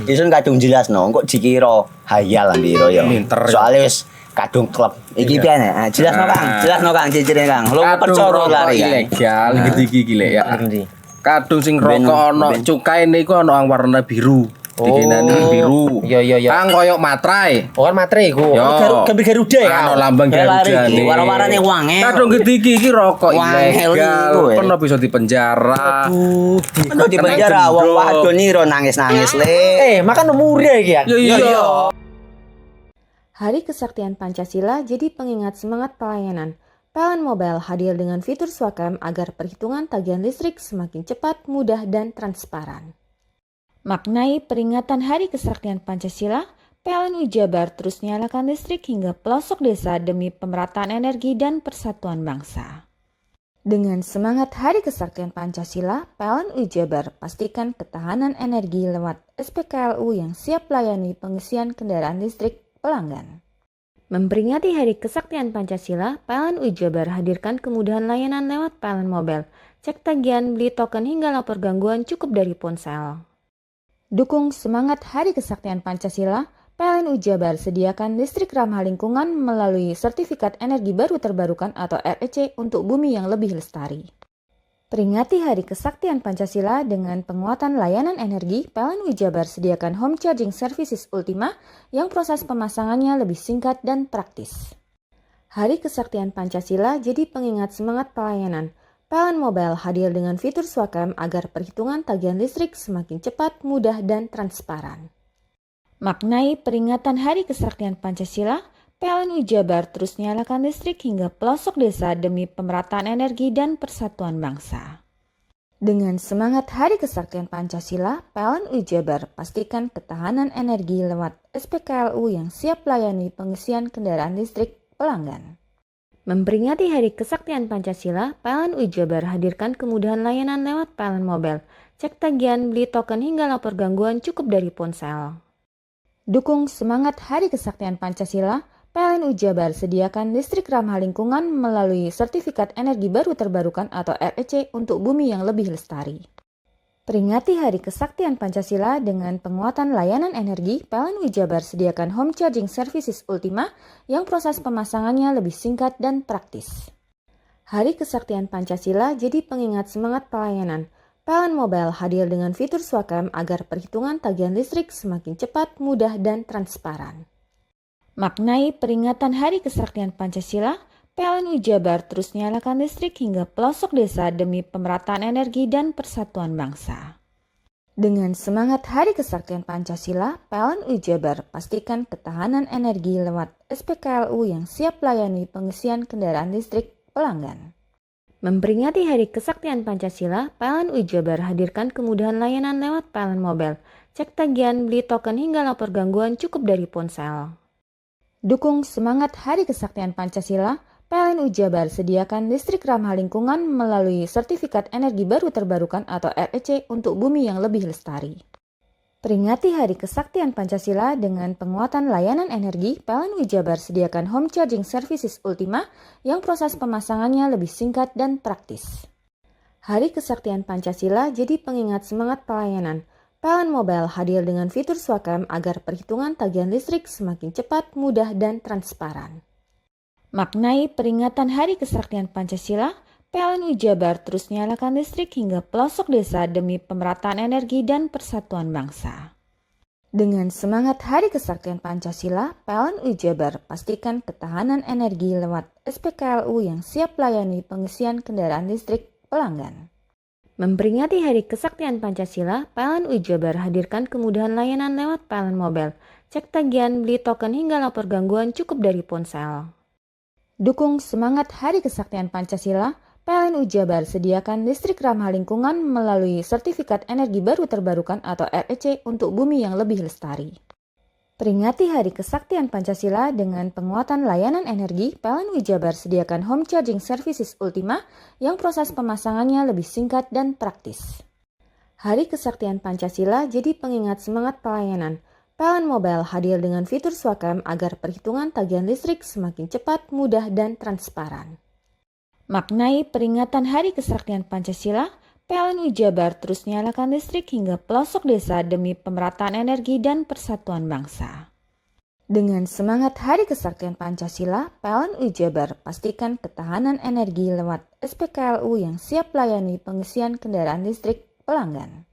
S16: Ison kadung jelasno kok dikira hayal biro yo. Soale wis kadung klub. Iki piye ana? Jelasno Kang ciri-cirine Kang. Lu percaya lari
S11: ilegal iki lek ya. Kadung sing rokok ana cukaine iku ana warna biru. Dikenani biru.
S10: Iya.
S11: Kang koyo matrai.
S10: Oh kan matrai iku. Gambar Garuda ya.
S11: Ana lambang Garuda.
S16: Warna-warnane wange.
S11: Kadung gede iki rokok ilegal. Pernah bisa dipenjara.
S16: Aduh, pernah dipenjara wong wadon iro nangis-nangis le.
S10: Makan umure iki ya.
S11: Iya.
S8: Hari Kesaktian Pancasila jadi pengingat semangat pelayanan. PLN Mobile hadir dengan fitur Swakam agar perhitungan tagihan listrik semakin cepat, mudah, dan transparan. Maknai peringatan Hari Kesaktian Pancasila, PLN Jabar terus nyalakan listrik hingga pelosok desa demi pemerataan energi dan persatuan bangsa. Dengan semangat Hari Kesaktian Pancasila, PLN UI Jabar pastikan ketahanan energi lewat SPKLU yang siap melayani pengisian kendaraan listrik pelanggan. Memperingati Hari Kesaktian Pancasila, PLN UI Jabar hadirkan kemudahan layanan lewat PLN Mobile, cek tagihan, beli token hingga lapor gangguan cukup dari ponsel. Dukung semangat Hari Kesaktian Pancasila, PLN UI Jabar sediakan listrik ramah lingkungan melalui Sertifikat Energi Baru Terbarukan atau REC untuk bumi yang lebih lestari. Peringati Hari Kesaktian Pancasila dengan penguatan layanan energi, PLN UI Jabar sediakan Home Charging Services Ultima yang proses pemasangannya lebih singkat dan praktis. Hari Kesaktian Pancasila jadi pengingat semangat pelayanan. PLN Mobile hadir dengan fitur Swakam agar perhitungan tagihan listrik semakin cepat, mudah, dan transparan. Maknai peringatan Hari Kesaktian Pancasila, PLN UI Jabar terus nyalakan listrik hingga pelosok desa demi pemerataan energi dan persatuan bangsa. Dengan semangat Hari Kesaktian Pancasila, PLN UI Jabar pastikan ketahanan energi lewat SPKLU yang siap melayani pengisian kendaraan listrik pelanggan. Memperingati Hari Kesaktian Pancasila, PLN UI Jabar hadirkan kemudahan layanan lewat PLN Mobile, cek tagihan, beli token hingga lapor gangguan cukup dari ponsel. Dukung semangat Hari Kesaktian Pancasila, PLN UI Jabar sediakan listrik ramah lingkungan melalui Sertifikat Energi Baru Terbarukan atau REC untuk bumi yang lebih lestari. Peringati Hari Kesaktian Pancasila dengan penguatan layanan energi, PLN UI Jabar sediakan Home Charging Services Ultima yang proses pemasangannya lebih singkat dan praktis. Hari Kesaktian Pancasila jadi pengingat semangat pelayanan. PLN Mobile hadir dengan fitur Swakam agar perhitungan tagihan listrik semakin cepat, mudah, dan transparan. Maknai peringatan Hari Kesaktian Pancasila, PLN UI Jabar terus nyalakan listrik hingga pelosok desa demi pemerataan energi dan persatuan bangsa. Dengan semangat Hari Kesaktian Pancasila, PLN UI Jabar pastikan ketahanan energi lewat SPKLU yang siap melayani pengisian kendaraan listrik pelanggan. Memperingati Hari Kesaktian Pancasila, PLN UI Jabar hadirkan kemudahan layanan lewat PLN Mobile, cek tagihan, beli token hingga lapor gangguan cukup dari ponsel. Dukung semangat Hari Kesaktian Pancasila, PLN UI Jabar sediakan listrik ramah lingkungan melalui Sertifikat Energi Baru Terbarukan atau REC untuk bumi yang lebih lestari. Peringati Hari Kesaktian Pancasila dengan penguatan layanan energi, PLN UI Jabar sediakan Home Charging Services Ultima yang proses pemasangannya lebih singkat dan praktis. Hari Kesaktian Pancasila jadi pengingat semangat pelayanan. PLN Mobile hadir dengan fitur Swakam agar perhitungan tagihan listrik semakin cepat, mudah, dan transparan. Maknai peringatan Hari Kesaktian Pancasila, PLN UI Jabar terus nyalakan listrik hingga pelosok desa demi pemerataan energi dan persatuan bangsa. Dengan semangat Hari Kesaktian Pancasila, PLN UI Jabar pastikan ketahanan energi lewat SPKLU yang siap melayani pengisian kendaraan listrik pelanggan. Memperingati Hari Kesaktian Pancasila, PLN UI Jabar hadirkan kemudahan layanan lewat PLN Mobile, cek tagihan, beli token hingga lapor gangguan cukup dari ponsel. Dukung semangat Hari Kesaktian Pancasila, PLN UI Jabar sediakan listrik ramah lingkungan melalui Sertifikat Energi Baru Terbarukan atau REC untuk bumi yang lebih lestari. Peringati Hari Kesaktian Pancasila dengan penguatan layanan energi, PLN UI Jabar sediakan Home Charging Services Ultima yang proses pemasangannya lebih singkat dan praktis. Hari Kesaktian Pancasila jadi pengingat semangat pelayanan. PLN Mobile hadir dengan fitur Swakam agar perhitungan tagihan listrik semakin cepat, mudah, dan transparan. Maknai peringatan Hari Kesaktian Pancasila, PLN UI Jabar terus nyalakan listrik hingga pelosok desa demi pemerataan energi dan persatuan bangsa. Dengan semangat Hari Kesaktian Pancasila, PLN UI Jabar pastikan ketahanan energi lewat SPKLU yang siap melayani pengisian kendaraan listrik pelanggan.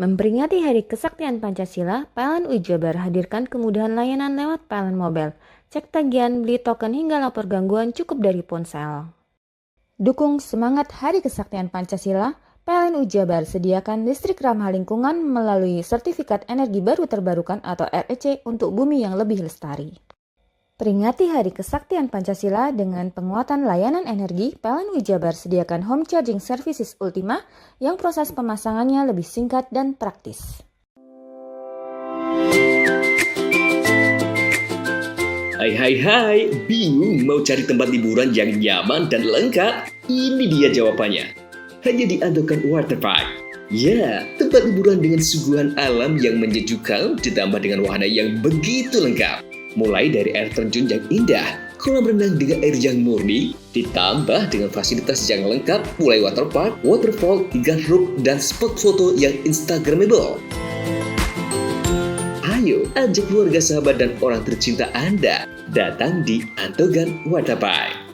S8: Memperingati Hari Kesaktian Pancasila, PLN UI Jabar hadirkan kemudahan layanan lewat PLN Mobile, cek tagihan, beli token hingga lapor gangguan cukup dari ponsel. Dukung semangat Hari Kesaktian Pancasila, PLN UI Jabar sediakan listrik ramah lingkungan melalui Sertifikat Energi Baru Terbarukan atau REC untuk bumi yang lebih lestari. Peringati Hari Kesaktian Pancasila dengan penguatan layanan energi, PLN UI Jabar sediakan Home Charging Services Ultima yang proses pemasangannya lebih singkat dan praktis.
S17: Hai, bingung mau cari tempat liburan yang nyaman dan lengkap? Ini dia jawabannya. Hanya di Andokan Waterpark. Ya, tempat liburan dengan suguhan alam yang menyejukkan ditambah dengan wahana yang begitu lengkap. Mulai dari air terjun yang indah, kolam renang dengan air yang murni, ditambah dengan fasilitas yang lengkap mulai waterpark, waterfall, hingga roof dan spot foto yang instagramable. Ayo, ajak keluarga, sahabat, dan orang tercinta Anda datang di Andokan Waterpark.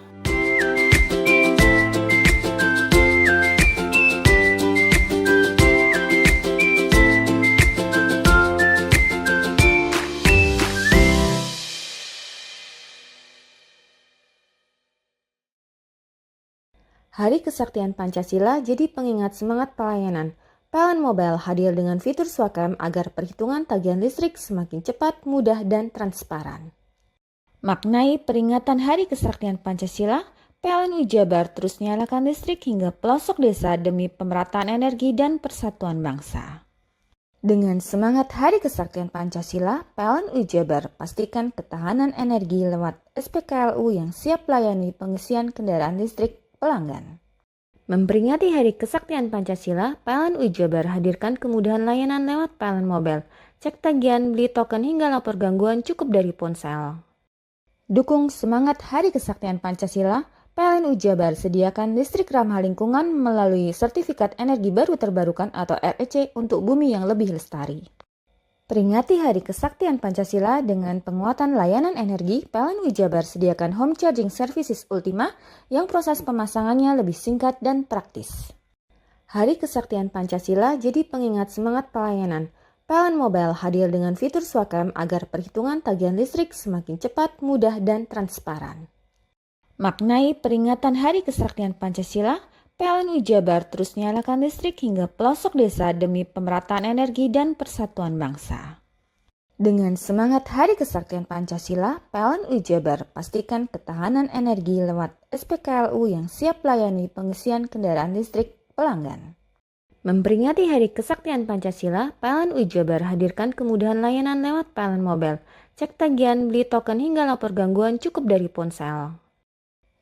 S8: Hari Kesaktian Pancasila jadi pengingat semangat pelayanan. PLN Mobile hadir dengan fitur Swakam agar perhitungan tagihan listrik semakin cepat, mudah, dan transparan. Maknai peringatan Hari Kesaktian Pancasila, PLN Jabar terus nyalakan listrik hingga pelosok desa demi pemerataan energi dan persatuan bangsa. Dengan semangat Hari Kesaktian Pancasila, PLN Jabar pastikan ketahanan energi lewat SPKLU yang siap melayani pengisian kendaraan listrik pelanggan. Memperingati Hari Kesaktian Pancasila, PLN Jabar hadirkan kemudahan layanan lewat PLN Mobile. Cek tagihan, beli token hingga lapor gangguan cukup dari ponsel. Dukung semangat Hari Kesaktian Pancasila, PLN Jabar sediakan listrik ramah lingkungan melalui sertifikat energi baru terbarukan atau REC untuk bumi yang lebih lestari. Peringati Hari Kesaktian Pancasila dengan penguatan layanan energi, PLN Jabar sediakan home charging services Ultima yang proses pemasangannya lebih singkat dan praktis. Hari Kesaktian Pancasila jadi pengingat semangat pelayanan. PLN Mobile hadir dengan fitur Swakam agar perhitungan tagihan listrik semakin cepat, mudah, dan transparan. Maknai peringatan Hari Kesaktian Pancasila, PLN Jabar terus nyalakan listrik hingga pelosok desa demi pemerataan energi dan persatuan bangsa. Dengan semangat Hari Kesaktian Pancasila, PLN Jabar pastikan ketahanan energi lewat SPKLU yang siap melayani pengisian kendaraan listrik pelanggan. Memperingati Hari Kesaktian Pancasila, PLN Jabar hadirkan kemudahan layanan lewat PLN Mobile. Cek tagihan, beli token hingga lapor gangguan cukup dari ponsel.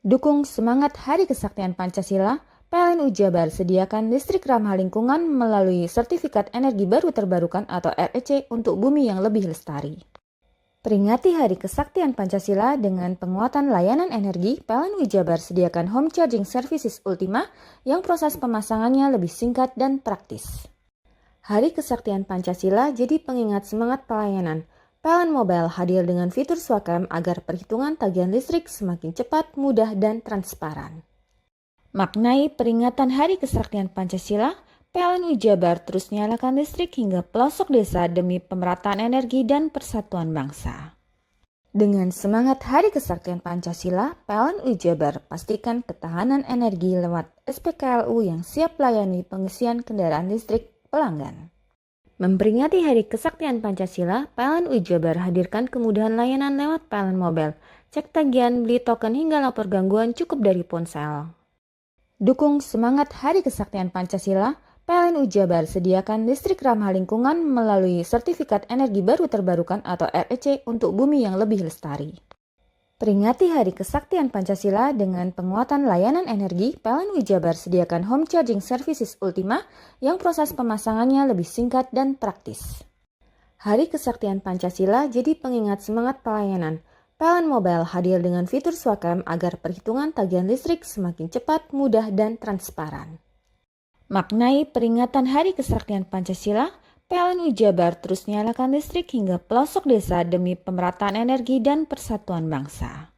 S8: Dukung semangat Hari Kesaktian Pancasila, PLN Jabar sediakan listrik ramah lingkungan melalui sertifikat energi baru terbarukan atau REC untuk bumi yang lebih lestari. Peringati Hari Kesaktian Pancasila dengan penguatan layanan energi, PLN Jabar sediakan home charging services Ultima yang proses pemasangannya lebih singkat dan praktis. Hari Kesaktian Pancasila jadi pengingat semangat pelayanan. PLN Mobile hadir dengan fitur Swakam agar perhitungan tagihan listrik semakin cepat, mudah, dan transparan. Maknai peringatan Hari Kesaktian Pancasila, PLN Jabar terus nyalakan listrik hingga pelosok desa demi pemerataan energi dan persatuan bangsa. Dengan semangat Hari Kesaktian Pancasila, PLN Jabar pastikan ketahanan energi lewat SPKLU yang siap melayani pengisian kendaraan listrik pelanggan. Memperingati Hari Kesaktian Pancasila, PLN Jabar hadirkan kemudahan layanan lewat PLN Mobile. Cek tagihan, beli token hingga lapor gangguan cukup dari ponsel. Dukung semangat Hari Kesaktian Pancasila, PLN Jabar sediakan listrik ramah lingkungan melalui sertifikat energi baru terbarukan atau REC untuk bumi yang lebih lestari. Peringati Hari Kesaktian Pancasila dengan penguatan layanan energi, PLN Jabar sediakan home charging services Ultima yang proses pemasangannya lebih singkat dan praktis. Hari Kesaktian Pancasila jadi pengingat semangat pelayanan. PLN Mobile hadir dengan fitur Swakam agar perhitungan tagihan listrik semakin cepat, mudah, dan transparan. Maknai peringatan Hari Kesaktian Pancasila, PLN Jabar terus nyalakan listrik hingga pelosok desa demi pemerataan energi dan persatuan bangsa.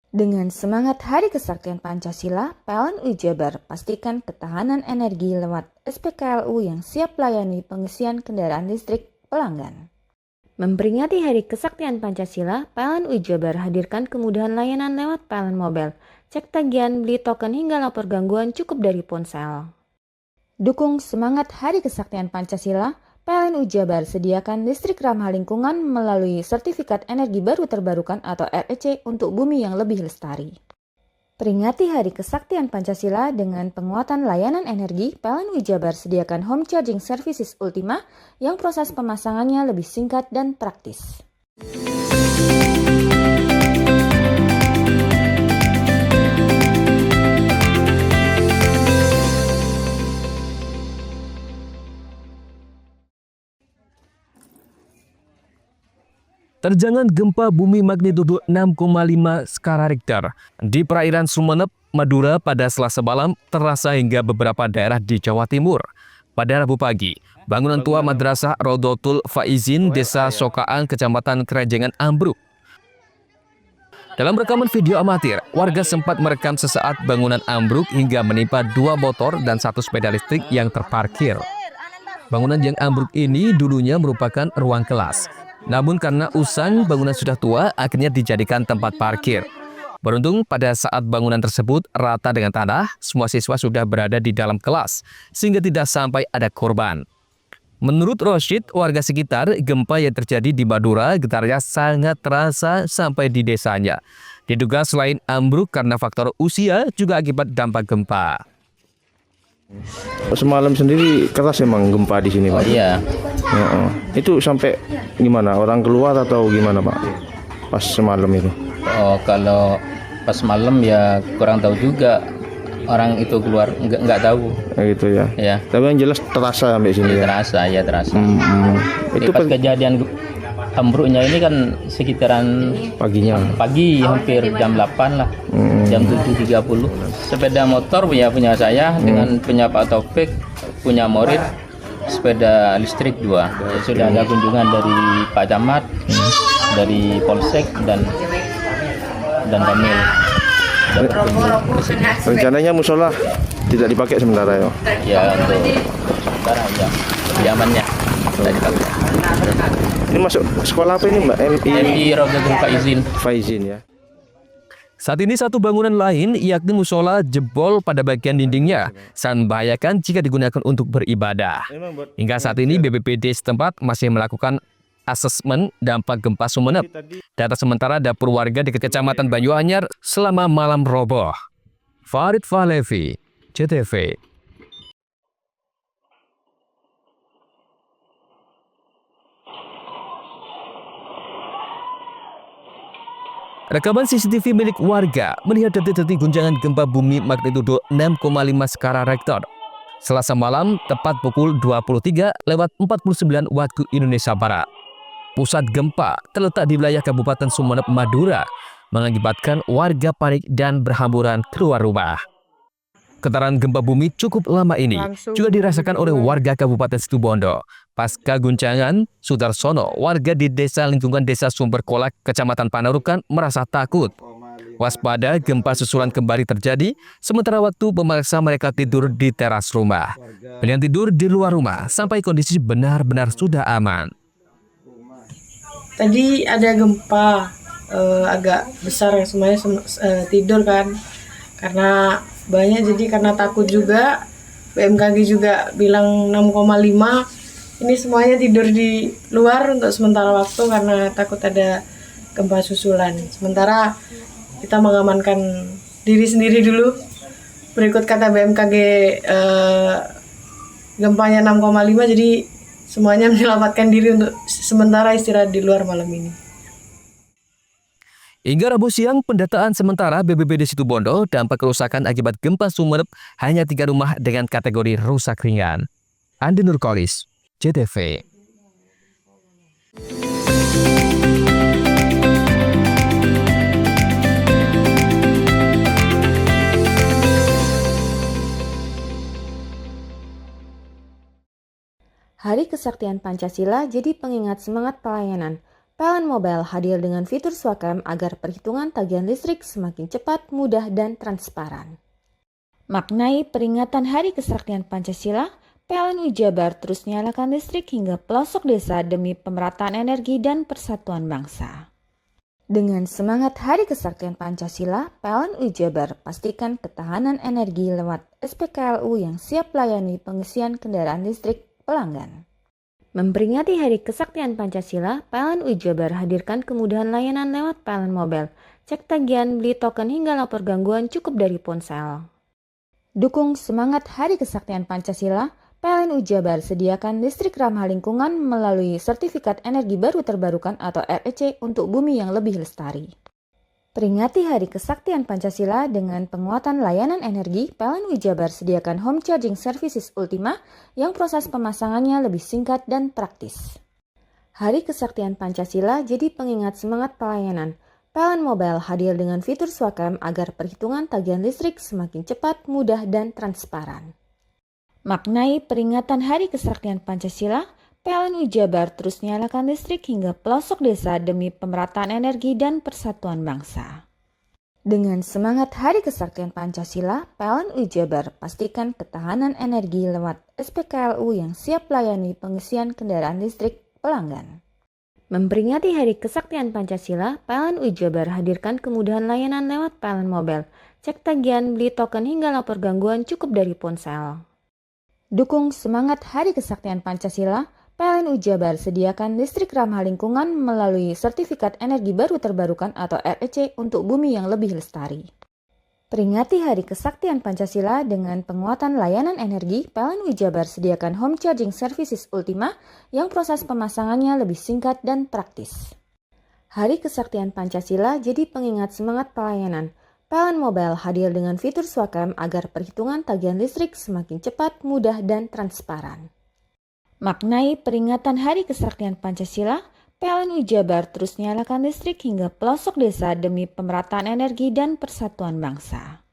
S8: Dengan semangat Hari Kesaktian Pancasila, PLN Jabar pastikan ketahanan energi lewat SPKLU yang siap melayani pengisian kendaraan listrik pelanggan. Memperingati Hari Kesaktian Pancasila, PLN Jabar hadirkan kemudahan layanan lewat PLN Mobile. Cek tagihan, beli token hingga lapor gangguan cukup dari ponsel. Dukung semangat Hari Kesaktian Pancasila, PLN Jabar sediakan listrik ramah lingkungan melalui sertifikat energi baru terbarukan atau REC untuk bumi yang lebih lestari. Peringati Hari Kesaktian Pancasila dengan penguatan layanan energi, PLN Jabar sediakan home charging services Ultima yang proses pemasangannya lebih singkat dan praktis.
S1: Terjangan gempa bumi magnitudo 6,5 skala Richter di perairan Sumeneb, Madura pada Selasa malam terasa hingga beberapa daerah di Jawa Timur. Pada Rabu pagi, bangunan tua Madrasah Rodotul Faizin, Desa Sokaan, Kecamatan Keranjengan ambruk. Dalam rekaman video amatir, warga sempat merekam sesaat bangunan ambruk hingga menimpa 2 motor dan 1 sepeda listrik yang terparkir. Bangunan yang ambruk ini dulunya merupakan ruang kelas. Namun karena usang bangunan sudah tua, akhirnya dijadikan tempat parkir. Beruntung pada saat bangunan tersebut rata dengan tanah, semua siswa sudah berada di dalam kelas, sehingga tidak sampai ada korban. Menurut Roshid, warga sekitar, gempa yang terjadi di Madura getarnya sangat terasa sampai di desanya. Diduga selain ambruk karena faktor usia, juga akibat dampak gempa.
S18: Semalam sendiri keras emang gempa di sini, Pak?
S19: Iya.
S18: Itu sampai gimana? Orang keluar atau gimana, Pak? Pas semalam itu?
S19: Oh, kalau pas malam ya kurang tahu juga. Orang itu keluar nggak tahu.
S18: Gitu ya.
S19: Ya.
S18: Tapi yang jelas terasa sampai sini.
S19: Ya, terasa.
S18: Itu
S19: pas kejadian ambruknya ini kan sekitaran pagi hampir jam 8 lah. Jam 7.30. Sepeda motor punya saya dengan punya Pak Taufik, punya Morid, sepeda listrik 2. Sudah ada kunjungan dari Pak Camat, dari Polsek dan Ramil.
S18: Rencananya musola tidak dipakai sementara ya?
S19: Ya, untuk sementara ya, diamannya tidak dipakai.
S18: Ini masuk sekolah apa ini, Mbak?
S19: MI Rodotul
S18: Faizin ya.
S1: Saat ini satu bangunan lain, yakni musola, jebol pada bagian dindingnya, sangat membahayakan jika digunakan untuk beribadah. Hingga saat ini BPBD setempat masih melakukan asesmen dampak gempa Sumeneb. Data sementara dapur warga di Kecamatan Banyuanyar selama malam roboh. Farid Fahlevi, CTV. Rekaman CCTV milik warga melihat detik-detik guncangan gempa bumi magnitudo 6,5 skala Richter. Selasa malam tepat pukul 23:49 waktu Indonesia Barat. Pusat gempa terletak di wilayah Kabupaten Sumeneb, Madura, mengakibatkan warga panik dan berhamburan keluar rumah. Getaran gempa bumi cukup lama ini juga dirasakan oleh warga Kabupaten Situbondo. Pasca guncangan, Sudarsono, warga di desa lingkungan Desa Sumber Kolak, Kecamatan Panarukan, merasa takut. Waspada gempa susulan kembali terjadi, sementara waktu memaksa mereka tidur di teras rumah. Kalian tidur di luar rumah sampai kondisi benar-benar sudah aman.
S20: Tadi ada gempa agak besar ya, semuanya tidur kan karena banyak, jadi karena takut juga BMKG juga bilang 6,5. Ini semuanya tidur di luar untuk sementara waktu karena takut ada gempa susulan. Sementara kita mengamankan diri sendiri dulu. Berikut kata BMKG gempanya 6,5, jadi semuanya menyelamatkan diri untuk sementara istirahat di luar malam ini.
S1: Hingga Rabu siang, pendataan sementara BPBD Situbondo, dampak kerusakan akibat gempa Sumeneb hanya 3 rumah dengan kategori rusak ringan. Andi Nurkolis, CTV.
S8: Hari Kesaktian Pancasila jadi pengingat semangat pelayanan. PLN Mobile hadir dengan fitur Swakam agar perhitungan tagihan listrik semakin cepat, mudah, dan transparan. Maknai peringatan Hari Kesaktian Pancasila, PLN Jabar terus nyalakan listrik hingga pelosok desa demi pemerataan energi dan persatuan bangsa. Dengan semangat Hari Kesaktian Pancasila, PLN Jabar pastikan ketahanan energi lewat SPKLU yang siap melayani pengisian kendaraan listrik pelanggan. Memperingati Hari Kesaktian Pancasila, PLN Jabar hadirkan kemudahan layanan lewat PLN Mobile. Cek tagihan, beli token hingga lapor gangguan cukup dari ponsel. Dukung semangat Hari Kesaktian Pancasila, PLN Jabar sediakan listrik ramah lingkungan melalui Sertifikat Energi Baru Terbarukan atau REC untuk bumi yang lebih lestari. Peringati Hari Kesaktian Pancasila dengan penguatan layanan energi, PLN Jabar sediakan Home Charging Services Ultima yang proses pemasangannya lebih singkat dan praktis. Hari Kesaktian Pancasila jadi pengingat semangat pelayanan. PLN Mobile hadir dengan fitur Swakam agar perhitungan tagihan listrik semakin cepat, mudah, dan transparan. Maknai peringatan Hari Kesaktian Pancasila, PLN Jabar terus nyalakan listrik hingga pelosok desa demi pemerataan energi dan persatuan bangsa. Dengan semangat Hari Kesaktian Pancasila, PLN Jabar pastikan ketahanan energi lewat SPKLU yang siap layani pengisian kendaraan listrik pelanggan. Memperingati Hari Kesaktian Pancasila, PLN Jabar hadirkan kemudahan layanan lewat PLN Mobile. Cek tagihan, beli token hingga lapor gangguan cukup dari ponsel. Dukung semangat Hari Kesaktian Pancasila, PLN Jabar sediakan listrik ramah lingkungan melalui Sertifikat Energi Baru Terbarukan atau REC untuk bumi yang lebih lestari. Peringati Hari Kesaktian Pancasila dengan penguatan layanan energi, PLN Jabar sediakan Home Charging Services Ultima yang proses pemasangannya lebih singkat dan praktis. Hari Kesaktian Pancasila jadi pengingat semangat pelayanan. PLN Mobile hadir dengan fitur Swakam agar perhitungan tagihan listrik semakin cepat, mudah, dan transparan. Maknai peringatan Hari Kesaktian Pancasila, PLN Jabar terus nyalakan listrik hingga pelosok desa demi pemerataan energi dan persatuan bangsa.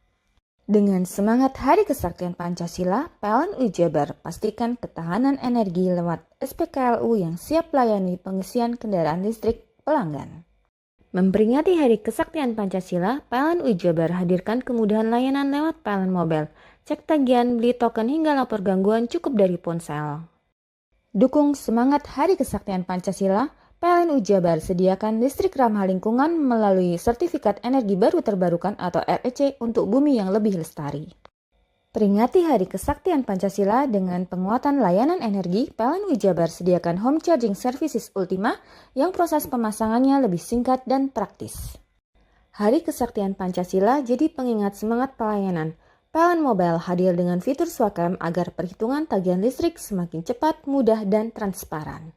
S8: Dengan semangat Hari Kesaktian Pancasila, PLN Jabar pastikan ketahanan energi lewat SPKLU yang siap layani pengisian kendaraan listrik pelanggan. Memperingati Hari Kesaktian Pancasila, PLN Jabar hadirkan kemudahan layanan lewat PLN Mobile. Cek tagihan, beli token hingga lapor gangguan cukup dari ponsel. Dukung semangat Hari Kesaktian Pancasila, PLN Jabar sediakan listrik ramah lingkungan melalui Sertifikat Energi Baru Terbarukan atau REC untuk bumi yang lebih lestari. Peringati Hari Kesaktian Pancasila dengan penguatan layanan energi, PLN Jabar sediakan Home Charging Services Ultima yang proses pemasangannya lebih singkat dan praktis. Hari Kesaktian Pancasila jadi pengingat semangat pelayanan. PLN Mobile hadir dengan fitur Swakam agar perhitungan tagihan listrik semakin cepat, mudah, dan transparan.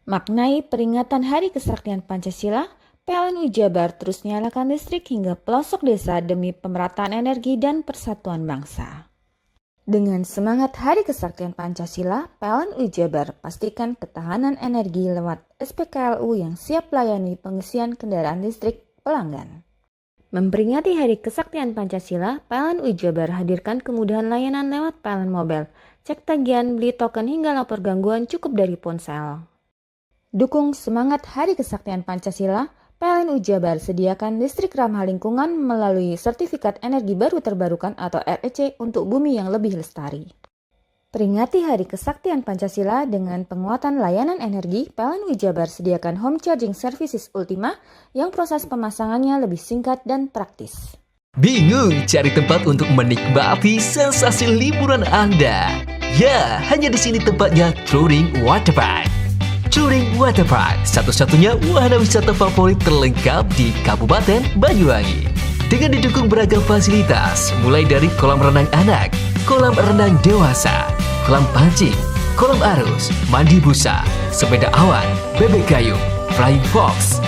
S8: Maknai peringatan Hari Kesaktian Pancasila, PLN Jabar terus nyalakan listrik hingga pelosok desa demi pemerataan energi dan persatuan bangsa. Dengan semangat Hari Kesaktian Pancasila, PLN Jabar pastikan ketahanan energi lewat SPKLU yang siap layani pengisian kendaraan listrik pelanggan. Memperingati Hari Kesaktian Pancasila, PLN Jabar hadirkan kemudahan layanan lewat PLN Mobile. Cek tagihan, beli token hingga lapor gangguan cukup dari ponsel. Dukung semangat Hari Kesaktian Pancasila, PLN Jabar sediakan listrik ramah lingkungan melalui Sertifikat Energi Baru Terbarukan atau REC untuk bumi yang lebih lestari. Peringati Hari Kesaktian Pancasila dengan penguatan layanan energi, PLN Jabar sediakan Home Charging Services Ultima yang proses pemasangannya lebih singkat dan praktis.
S21: Bingung cari tempat untuk menikmati sensasi liburan Anda? Ya, hanya di sini tempatnya Touring Waterpark. Touring Waterpark, satu-satunya wahana wisata favorit terlengkap di Kabupaten Banyuwangi. Dengan didukung beragam fasilitas, mulai dari kolam renang anak, kolam renang dewasa, kolam pancing, kolam arus, mandi busa, sepeda awan, bebek kayu, flying fox,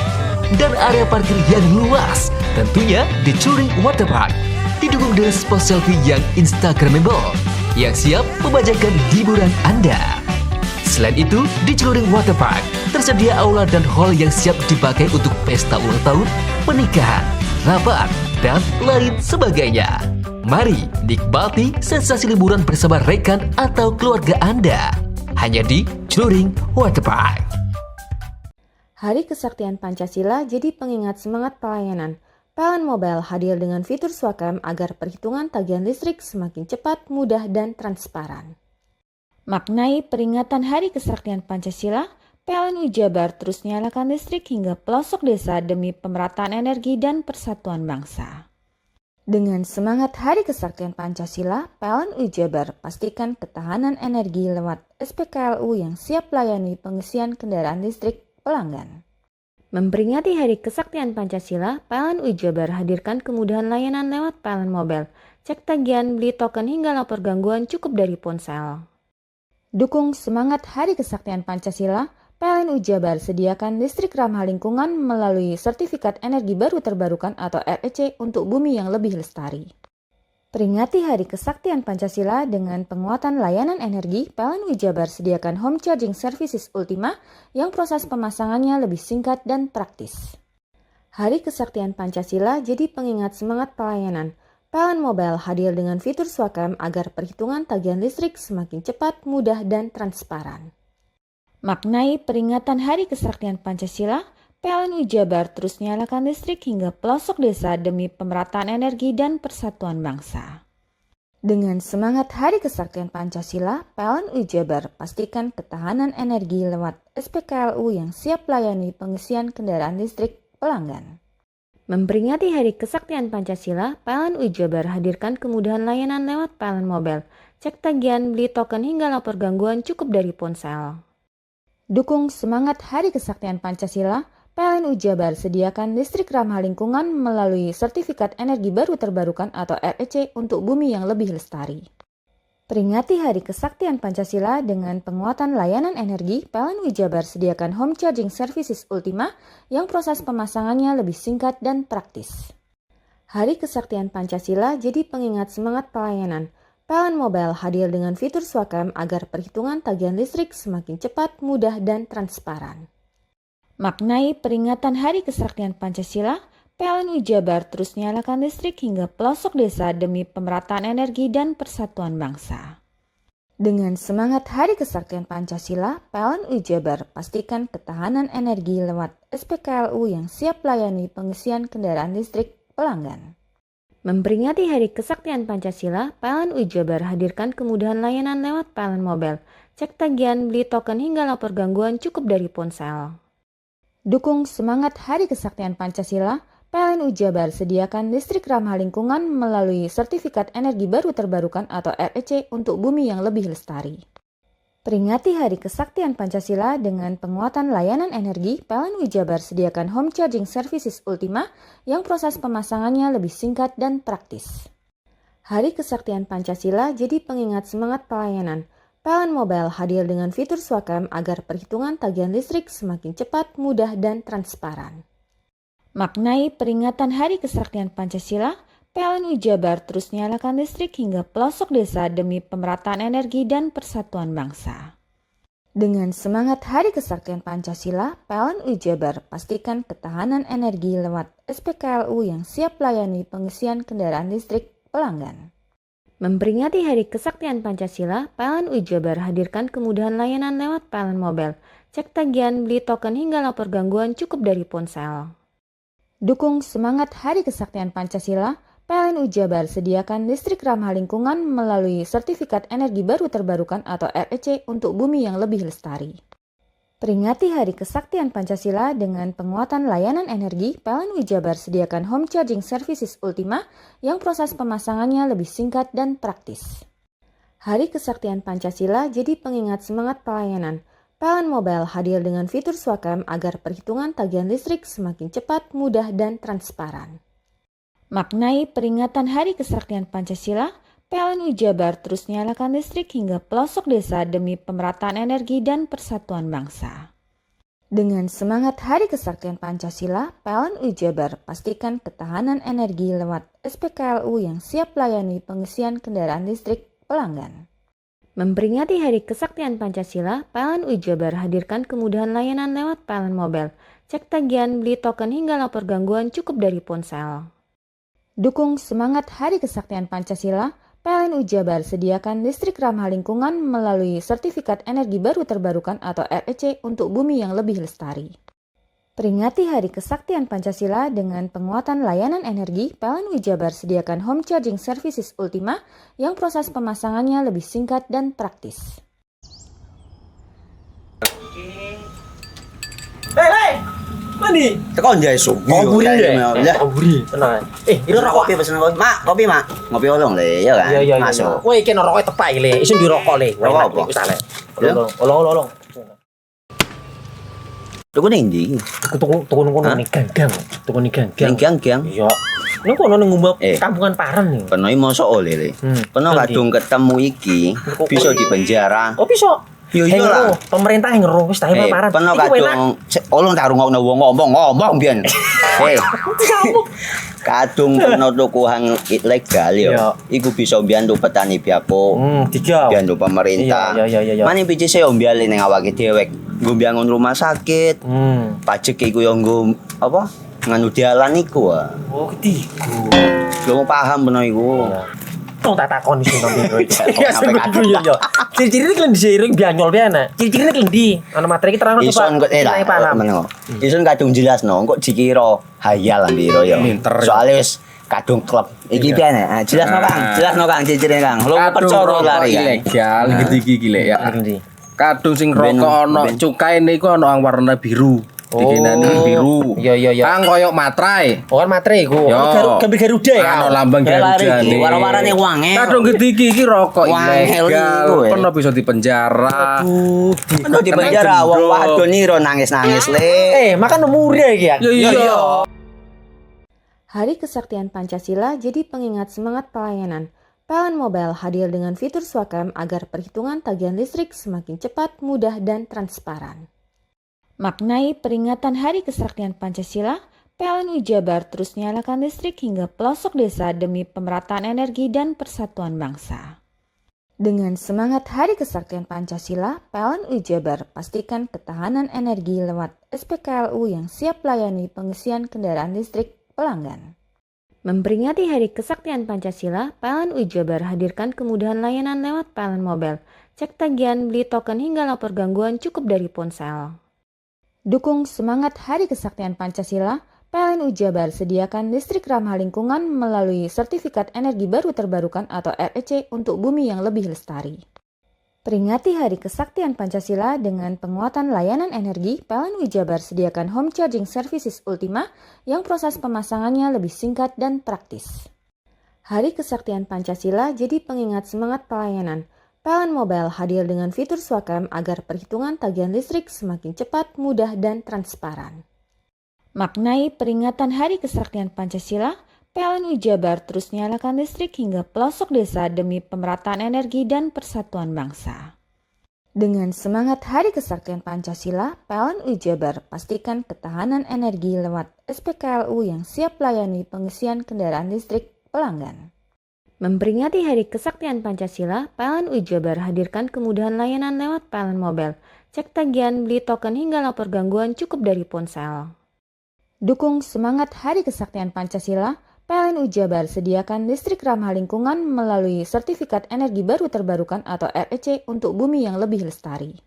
S21: dan area parkir yang luas. Tentunya di Touring Waterpark, didukung dengan spot selfie yang instagramable, yang siap membajakan hiburan Anda. Selain itu, di Touring Waterpark tersedia aula dan hall yang siap dipakai untuk pesta ulang tahun, pernikahan, rapat, dan lain sebagainya. Mari nikmati sensasi liburan bersama rekan atau keluarga Anda. Hanya di Touring Waterpark.
S8: Hari Kesaktian Pancasila jadi pengingat semangat pelayanan. PLN Mobile hadir dengan fitur Swakam agar perhitungan tagihan listrik semakin cepat, mudah, dan transparan. Maknai peringatan Hari Kesaktian Pancasila, PLN Jabar terus nyalakan listrik hingga pelosok desa demi pemerataan energi dan persatuan bangsa. Dengan semangat Hari Kesaktian Pancasila, PLN Jabar pastikan ketahanan energi lewat SPKLU yang siap layani pengisian kendaraan listrik pelanggan. Memperingati Hari Kesaktian Pancasila, PLN Jabar hadirkan kemudahan layanan lewat PLN Mobile. Cek tagihan, beli token hingga lapor gangguan cukup dari ponsel. Dukung semangat Hari Kesaktian Pancasila, PLN Jabar sediakan listrik ramah lingkungan melalui Sertifikat Energi Baru Terbarukan atau REC untuk bumi yang lebih lestari. Peringati Hari Kesaktian Pancasila dengan penguatan layanan energi, PLN Jabar sediakan home charging services Ultima yang proses pemasangannya lebih singkat dan praktis. Hari Kesaktian Pancasila jadi pengingat semangat pelayanan. PLN Mobile hadir dengan fitur Swakam agar perhitungan tagihan listrik semakin cepat, mudah, dan transparan. Maknai peringatan Hari Kesaktian Pancasila, PLN Jabar terus nyalakan listrik hingga pelosok desa demi pemerataan energi dan persatuan bangsa. Dengan semangat Hari Kesaktian Pancasila, PLN Jabar pastikan ketahanan energi lewat SPKLU yang siap layani pengisian kendaraan listrik pelanggan. Memperingati Hari Kesaktian Pancasila, PLN Jabar hadirkan kemudahan layanan lewat PLN Mobile, cek tagihan, beli token hingga lapor gangguan cukup dari ponsel. Dukung semangat Hari Kesaktian Pancasila, PLN Jabar sediakan listrik ramah lingkungan melalui sertifikat energi baru terbarukan atau REC untuk bumi yang lebih lestari. Peringati Hari Kesaktian Pancasila dengan penguatan layanan energi, PLN Jabar sediakan home charging services Ultima yang proses pemasangannya lebih singkat dan praktis. Hari Kesaktian Pancasila jadi pengingat semangat pelayanan. PLN Mobile hadir dengan fitur Swakam agar perhitungan tagihan listrik semakin cepat, mudah, dan transparan. Maknai peringatan Hari Kesaktian Pancasila, PLN Jabar terus nyalakan listrik hingga pelosok desa demi pemerataan energi dan persatuan bangsa. Dengan semangat Hari Kesaktian Pancasila, PLN Jabar pastikan ketahanan energi lewat SPKLU yang siap layani pengisian kendaraan listrik pelanggan. Memperingati Hari Kesaktian Pancasila, PLN Jabar hadirkan kemudahan layanan lewat PLN Mobile, cek tagihan, beli token hingga lapor gangguan cukup dari ponsel. Dukung semangat Hari Kesaktian Pancasila, PLN Jabar sediakan listrik ramah lingkungan melalui sertifikat energi baru terbarukan atau REC untuk bumi yang lebih lestari. Peringati Hari Kesaktian Pancasila dengan penguatan layanan energi, PLN Jabar sediakan home charging services Ultima yang proses pemasangannya lebih singkat dan praktis. Hari Kesaktian Pancasila jadi pengingat semangat pelayanan. PLN Mobile hadir dengan fitur Swakam agar perhitungan tagihan listrik semakin cepat, mudah, dan transparan. Maknai peringatan Hari Kesaktian Pancasila, PLN Jabar terus nyalakan listrik hingga pelosok desa demi pemerataan energi dan persatuan bangsa. Dengan semangat Hari Kesaktian Pancasila, PLN Jabar pastikan ketahanan energi lewat SPKLU yang siap layani pengisian kendaraan listrik pelanggan. Memperingati Hari Kesaktian Pancasila, PLN Jabar hadirkan kemudahan layanan lewat PLN Mobile, cek tagihan, beli token hingga lapor gangguan cukup dari ponsel. Dukung semangat Hari Kesaktian Pancasila, PLN Jabar sediakan listrik ramah lingkungan melalui sertifikat energi baru terbarukan atau REC untuk bumi yang lebih lestari. Peringati Hari Kesaktian Pancasila dengan penguatan layanan energi, PLN Jabar sediakan home charging services Ultima yang proses pemasangannya lebih singkat dan praktis. Hari Kesaktian Pancasila jadi pengingat semangat pelayanan. PLN Mobile hadir dengan fitur Swakam agar perhitungan tagihan listrik semakin cepat, mudah, dan transparan. Maknai peringatan Hari Kesaktian Pancasila, PLN Jabar terus nyalakan listrik hingga pelosok desa demi pemerataan energi dan persatuan bangsa. Dengan semangat Hari Kesaktian Pancasila, PLN Jabar pastikan ketahanan energi lewat SPKLU yang siap layani pengisian kendaraan listrik pelanggan. Memperingati Hari Kesaktian Pancasila, PLN Jabar hadirkan kemudahan layanan lewat PLN Mobile, cek tagihan, beli token hingga lapor gangguan cukup dari ponsel. Dukung semangat Hari Kesaktian Pancasila, PLN Jabar sediakan listrik ramah lingkungan melalui sertifikat energi baru terbarukan atau REC untuk bumi yang lebih lestari. Peringati Hari Kesaktian Pancasila dengan penguatan layanan energi, PLN Jabar sediakan home charging services Ultima yang proses pemasangannya lebih singkat dan praktis.
S10: Hei! Mandi.
S16: Tekan jaya su.
S10: Koburi ya. Koburi. Tenang. Ini rokok.
S16: Kopi pesen kopi. Mak, kopi mak. Ngopi olong le, ya kan?
S10: Iya.
S16: Masuk.
S10: Kowe iki rokoknya tepak iki le. Isin dirokok le.
S16: Rokok apa?
S10: Wis ale. Olong.
S16: Tuku ning ndi?
S10: Tuku ning ganggang. Tuku ning ganggang.
S16: Ning ganggang.
S10: Iya. Ning kono ning ngumba kampungan Paren nih.
S16: Kono iki mosok oleh le. Kono kadung ketemu iki bisa dipenjara.
S10: Oh bisa.
S16: Yo iya lah.
S10: Pemerintah yang ngeru wis ta paparan.
S16: Peno kadung ulun tak rungokno wong ngomong biyen. Kadung peno tuku hang ilegal yo. Iku bisa mbiyantu petani biako. Mbiyantu pemerintah. Mane picise yo mbiale ning awake dhewe. Nggo mbiangun rumah sakit. Pajak iku yo nggo apa? Nganu dalan iku.
S10: Oh, ketiku.
S16: Lu paham peno iku.
S10: Tong tak takon sing nang biro iki. Ya sebenarnya yo. Ciri-ciri kan diseiring bianyol piye ana. Ciri-ciri klendi. Ana materi iki terang
S16: Ison kok paham. Ison kadung jelasno kok dikira hayal biro yo. Soale wis kadung klub. Iki piye ana? Jelasno Kang, ciri-cirine Kang. Lu percaya lari
S11: ilegal iki lek ya. Kadung sing rokok ana cukaine iku ana warna biru. Dikenani biru.
S10: Iya.
S11: Kang koyo matrai.
S10: Oh kan matrai iku. Gambar Garuda ya.
S11: Ana lambang Garuda.
S16: Warna-warnane wange.
S11: Kadung gede iki rokok ilegal. Pernah bisa dipenjara.
S16: Pernah dipenjara wong wadon iro nangis-nangis le.
S10: Makan umure iki ya.
S16: Iya.
S8: Hari Kesaktian Pancasila jadi pengingat semangat pelayanan. PLN Mobile hadir dengan fitur Swakam agar perhitungan tagihan listrik semakin cepat, mudah, dan transparan. Maknai peringatan Hari Kesaktian Pancasila, PLN Jabar terus nyalakan listrik hingga pelosok desa demi pemerataan energi dan persatuan bangsa. Dengan semangat Hari Kesaktian Pancasila, PLN Jabar pastikan ketahanan energi lewat SPKLU yang siap layani pengisian kendaraan listrik pelanggan. Memperingati Hari Kesaktian Pancasila, PLN Jabar hadirkan kemudahan layanan lewat PLN Mobile. Cek tagihan, beli token hingga lapor gangguan cukup dari ponsel. Dukung semangat Hari Kesaktian Pancasila, PLN Jabar sediakan listrik ramah lingkungan melalui Sertifikat Energi Baru Terbarukan atau REC untuk bumi yang lebih lestari. Peringati Hari Kesaktian Pancasila dengan penguatan layanan energi, PLN Jabar sediakan Home Charging Services Ultima yang proses pemasangannya lebih singkat dan praktis. Hari Kesaktian Pancasila jadi pengingat semangat pelayanan. PLN Mobile hadir dengan fitur Swakam agar perhitungan tagihan listrik semakin cepat, mudah, dan transparan. Maknai peringatan Hari Kesaktian Pancasila, PLN Jabar terus nyalakan listrik hingga pelosok desa demi pemerataan energi dan persatuan bangsa. Dengan semangat Hari Kesaktian Pancasila, PLN Jabar pastikan ketahanan energi lewat SPKLU yang siap layani pengisian kendaraan listrik pelanggan. Memperingati Hari Kesaktian Pancasila, PLN Jabar hadirkan kemudahan layanan lewat PLN Mobile. Cek tagihan, beli token hingga lapor gangguan cukup dari ponsel. Dukung semangat Hari Kesaktian Pancasila, PLN Jabar sediakan listrik ramah lingkungan melalui Sertifikat Energi Baru Terbarukan atau REC untuk bumi yang lebih lestari.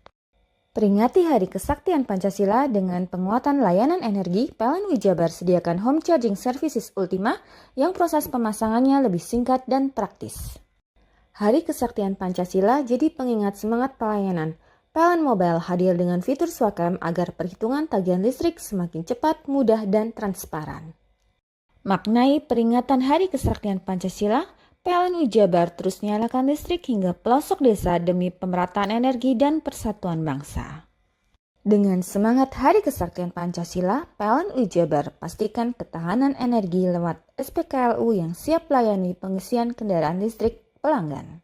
S8: Peringati Hari Kesaktian Pancasila dengan penguatan layanan energi, PLN Jabar sediakan Home Charging Services Ultima yang proses pemasangannya lebih singkat dan praktis. Hari Kesaktian Pancasila jadi pengingat semangat pelayanan. PLN Mobile hadir dengan fitur Swakam agar perhitungan tagihan listrik semakin cepat, mudah, dan transparan. Maknai peringatan Hari Kesaktian Pancasila, PLN Jabar terus nyalakan listrik hingga pelosok desa demi pemerataan energi dan persatuan bangsa. Dengan semangat Hari Kesaktian Pancasila, PLN Jabar pastikan ketahanan energi lewat SPKLU yang siap layani pengisian kendaraan listrik pelanggan.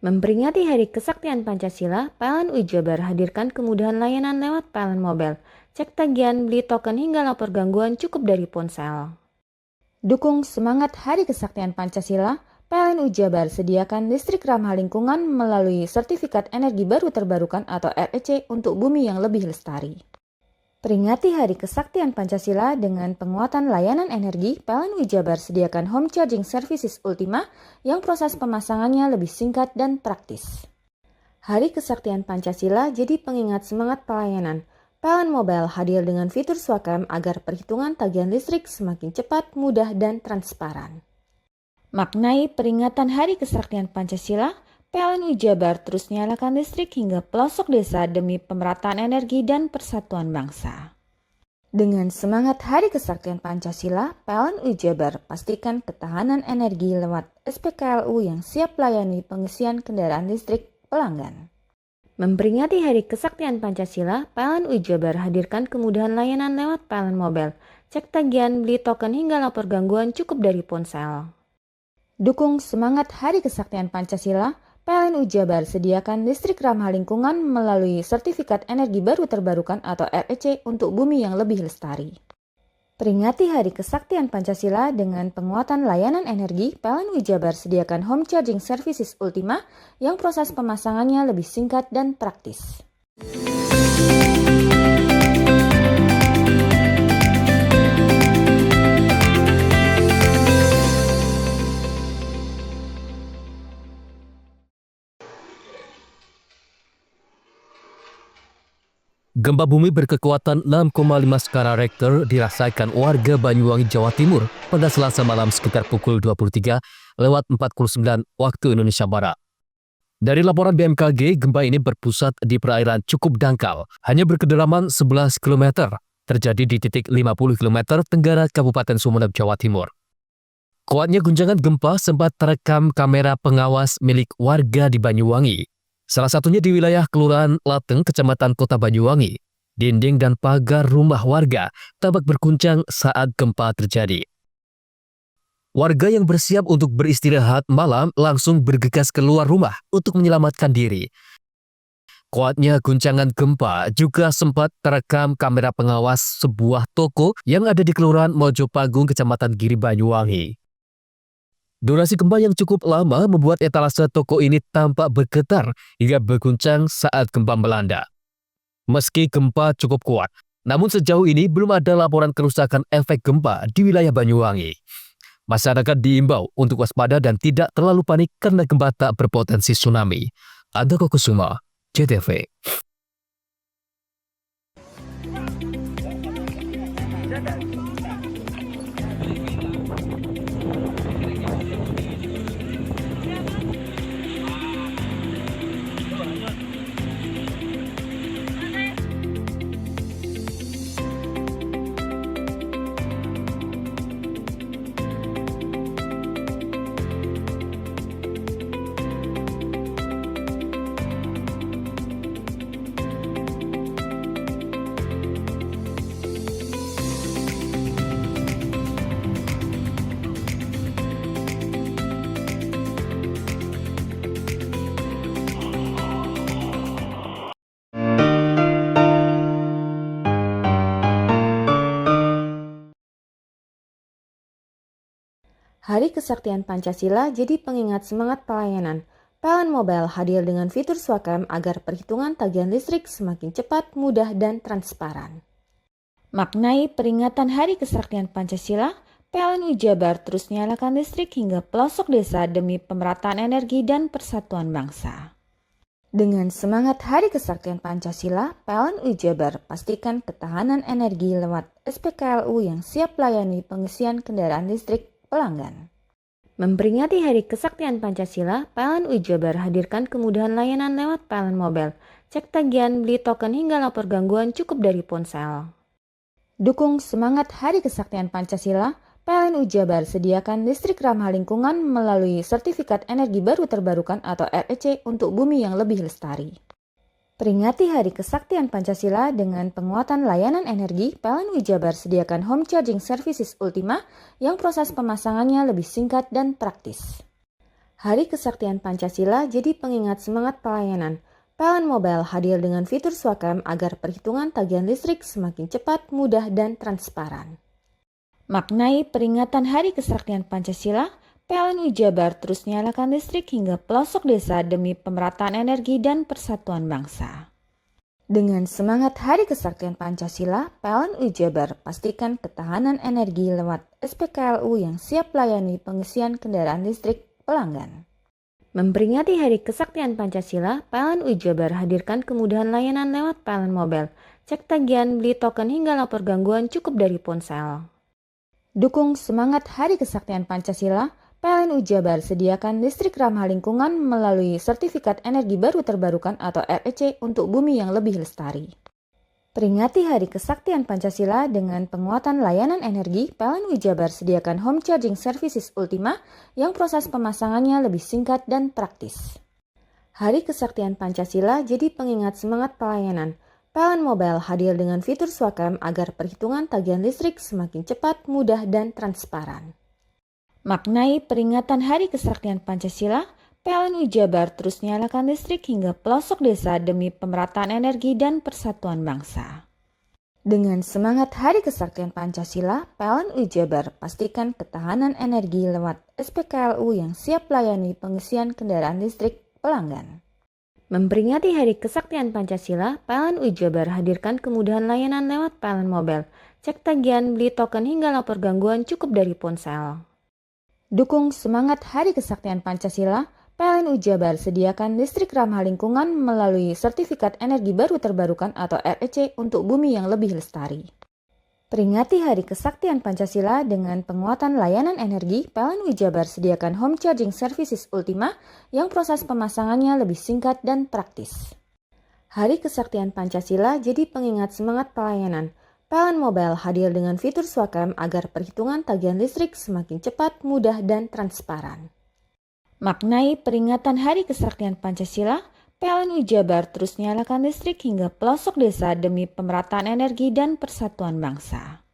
S8: Memperingati Hari Kesaktian Pancasila, PLN Jabar hadirkan kemudahan layanan lewat PLN Mobile. Cek tagihan, beli token hingga lapor gangguan cukup dari ponsel. Dukung semangat Hari Kesaktian Pancasila, PLN Jabar sediakan listrik ramah lingkungan melalui Sertifikat Energi Baru Terbarukan atau REC untuk bumi yang lebih lestari. Peringati Hari Kesaktian Pancasila dengan penguatan layanan energi, PLN Jabar sediakan Home Charging Services Ultima yang proses pemasangannya lebih singkat dan praktis. Hari Kesaktian Pancasila jadi pengingat semangat pelayanan. PLN Mobile hadir dengan fitur Swakam agar perhitungan tagihan listrik semakin cepat, mudah, dan transparan. Maknai peringatan Hari Kesaktian Pancasila, PLN Jabar terus nyalakan listrik hingga pelosok desa demi pemerataan energi dan persatuan bangsa. Dengan semangat Hari Kesaktian Pancasila, PLN Jabar pastikan ketahanan energi lewat SPKLU yang siap layani pengisian kendaraan listrik pelanggan. Memperingati Hari Kesaktian Pancasila, PLN Jabar hadirkan kemudahan layanan lewat PLN Mobile. Cek tagihan, beli token hingga lapor gangguan cukup dari ponsel. Dukung semangat Hari Kesaktian Pancasila, PLN Jabar sediakan listrik ramah lingkungan melalui Sertifikat Energi Baru Terbarukan atau REC untuk bumi yang lebih lestari. Peringati Hari Kesaktian Pancasila dengan penguatan layanan energi, PLN Jabar sediakan Home Charging Services Ultima yang proses pemasangannya lebih singkat dan praktis.
S1: Gempa bumi berkekuatan 6,5 skala Richter dirasakan warga Banyuwangi, Jawa Timur pada Selasa malam sekitar pukul 23:49 waktu Indonesia Barat. Dari laporan BMKG, gempa ini berpusat di perairan cukup dangkal, hanya berkedalaman 11 km, terjadi di titik 50 km tenggara Kabupaten Sumeneb, Jawa Timur. Kuatnya guncangan gempa sempat terekam kamera pengawas milik warga di Banyuwangi. Salah satunya di wilayah Kelurahan Lateng, Kecamatan Kota Banyuwangi. Dinding dan pagar rumah warga tampak berguncang saat gempa terjadi. Warga yang bersiap untuk beristirahat malam langsung bergegas keluar rumah untuk menyelamatkan diri. Kuatnya guncangan gempa juga sempat terekam kamera pengawas sebuah toko yang ada di Kelurahan Mojopagung, Kecamatan Giri, Banyuwangi. Durasi gempa yang cukup lama membuat etalase toko ini tampak bergetar hingga berguncang saat gempa melanda. Meski gempa cukup kuat, namun sejauh ini belum ada laporan kerusakan efek gempa di wilayah Banyuwangi. Masyarakat diimbau untuk waspada dan tidak terlalu panik karena gempa tak berpotensi tsunami. Andoko Kusuma, JTV.
S8: Hari Kesaktian Pancasila jadi pengingat semangat pelayanan. PLN Mobile hadir dengan fitur Swakam agar perhitungan tagihan listrik semakin cepat, mudah, dan transparan. Maknai peringatan Hari Kesaktian Pancasila, PLN Jabar terus nyalakan listrik hingga pelosok desa demi pemerataan energi dan persatuan bangsa. Dengan semangat Hari Kesaktian Pancasila, PLN Jabar pastikan ketahanan energi lewat SPKLU yang siap melayani pengisian kendaraan listrik pelanggan. Memperingati Hari Kesaktian Pancasila, PLN Jabar hadirkan kemudahan layanan lewat PLN Mobile. Cek tagihan, beli token hingga lapor gangguan cukup dari ponsel. Dukung semangat Hari Kesaktian Pancasila, PLN Jabar sediakan listrik ramah lingkungan melalui Sertifikat Energi Baru Terbarukan atau REC untuk bumi yang lebih lestari. Peringati Hari Kesaktian Pancasila dengan penguatan layanan energi, PLN Jabar sediakan Home Charging Services Ultima yang proses pemasangannya lebih singkat dan praktis. Hari Kesaktian Pancasila jadi pengingat semangat pelayanan. PLN Mobile hadir dengan fitur Swakam agar perhitungan tagihan listrik semakin cepat, mudah, dan transparan. Maknai peringatan Hari Kesaktian Pancasila, PLN Jabar terus nyalakan listrik hingga pelosok desa demi pemerataan energi dan persatuan bangsa. Dengan semangat Hari Kesaktian Pancasila, PLN Jabar pastikan ketahanan energi lewat SPKLU yang siap melayani pengisian kendaraan listrik pelanggan. Memperingati Hari Kesaktian Pancasila, PLN Jabar hadirkan kemudahan layanan lewat PLN Mobile. Cek tagihan, beli token hingga lapor gangguan cukup dari ponsel. Dukung semangat Hari Kesaktian Pancasila, PLN Jabar sediakan listrik ramah lingkungan melalui Sertifikat Energi Baru Terbarukan atau REC untuk bumi yang lebih lestari. Peringati Hari Kesaktian Pancasila dengan penguatan layanan energi, PLN Jabar sediakan Home Charging Services Ultima yang proses pemasangannya lebih singkat dan praktis. Hari Kesaktian Pancasila jadi pengingat semangat pelayanan. PLN Mobile hadir dengan fitur Swakam agar perhitungan tagihan listrik semakin cepat, mudah, dan transparan. Maknai peringatan Hari Kesaktian Pancasila, PLN Jabar terus nyalakan listrik hingga pelosok desa demi pemerataan energi dan persatuan bangsa. Dengan semangat Hari Kesaktian Pancasila, PLN Jabar pastikan ketahanan energi lewat SPKLU yang siap layani pengisian kendaraan listrik pelanggan. Memperingati Hari Kesaktian Pancasila, PLN Jabar hadirkan kemudahan layanan lewat PLN Mobile, cek tagihan, beli token hingga lapor gangguan cukup dari ponsel. Dukung semangat Hari Kesaktian Pancasila, PLN Jabar sediakan listrik ramah lingkungan melalui Sertifikat Energi Baru Terbarukan atau REC untuk bumi yang lebih lestari. Peringati Hari Kesaktian Pancasila dengan penguatan layanan energi, PLN Jabar sediakan Home Charging Services Ultima yang proses pemasangannya lebih singkat dan praktis. Hari Kesaktian Pancasila jadi pengingat semangat pelayanan. PLN Mobile hadir dengan fitur Swakam agar perhitungan tagihan listrik semakin cepat, mudah, dan transparan. Maknai peringatan Hari Kesaktian Pancasila, PLN Jabar terus nyalakan listrik hingga pelosok desa demi pemerataan energi dan persatuan bangsa.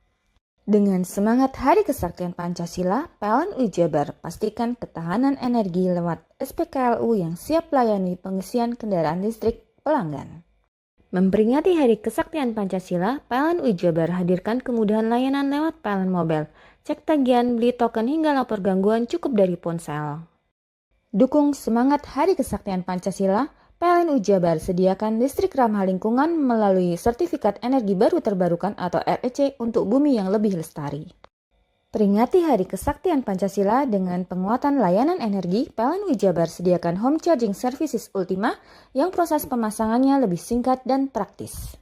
S8: Dengan semangat Hari Kesaktian Pancasila, PLN Jabar pastikan ketahanan energi lewat SPKLU yang siap layani pengisian kendaraan listrik pelanggan. Memperingati Hari Kesaktian Pancasila, PLN Jabar hadirkan kemudahan layanan lewat PLN Mobile, cek tagihan, beli token hingga lapor gangguan cukup dari ponsel. Dukung semangat Hari Kesaktian Pancasila, PLN Jabar sediakan listrik ramah lingkungan melalui Sertifikat Energi Baru Terbarukan atau REC untuk bumi yang lebih lestari. Peringati Hari Kesaktian Pancasila dengan penguatan layanan energi, PLN Jabar sediakan Home Charging Services Ultima yang proses pemasangannya lebih singkat dan praktis.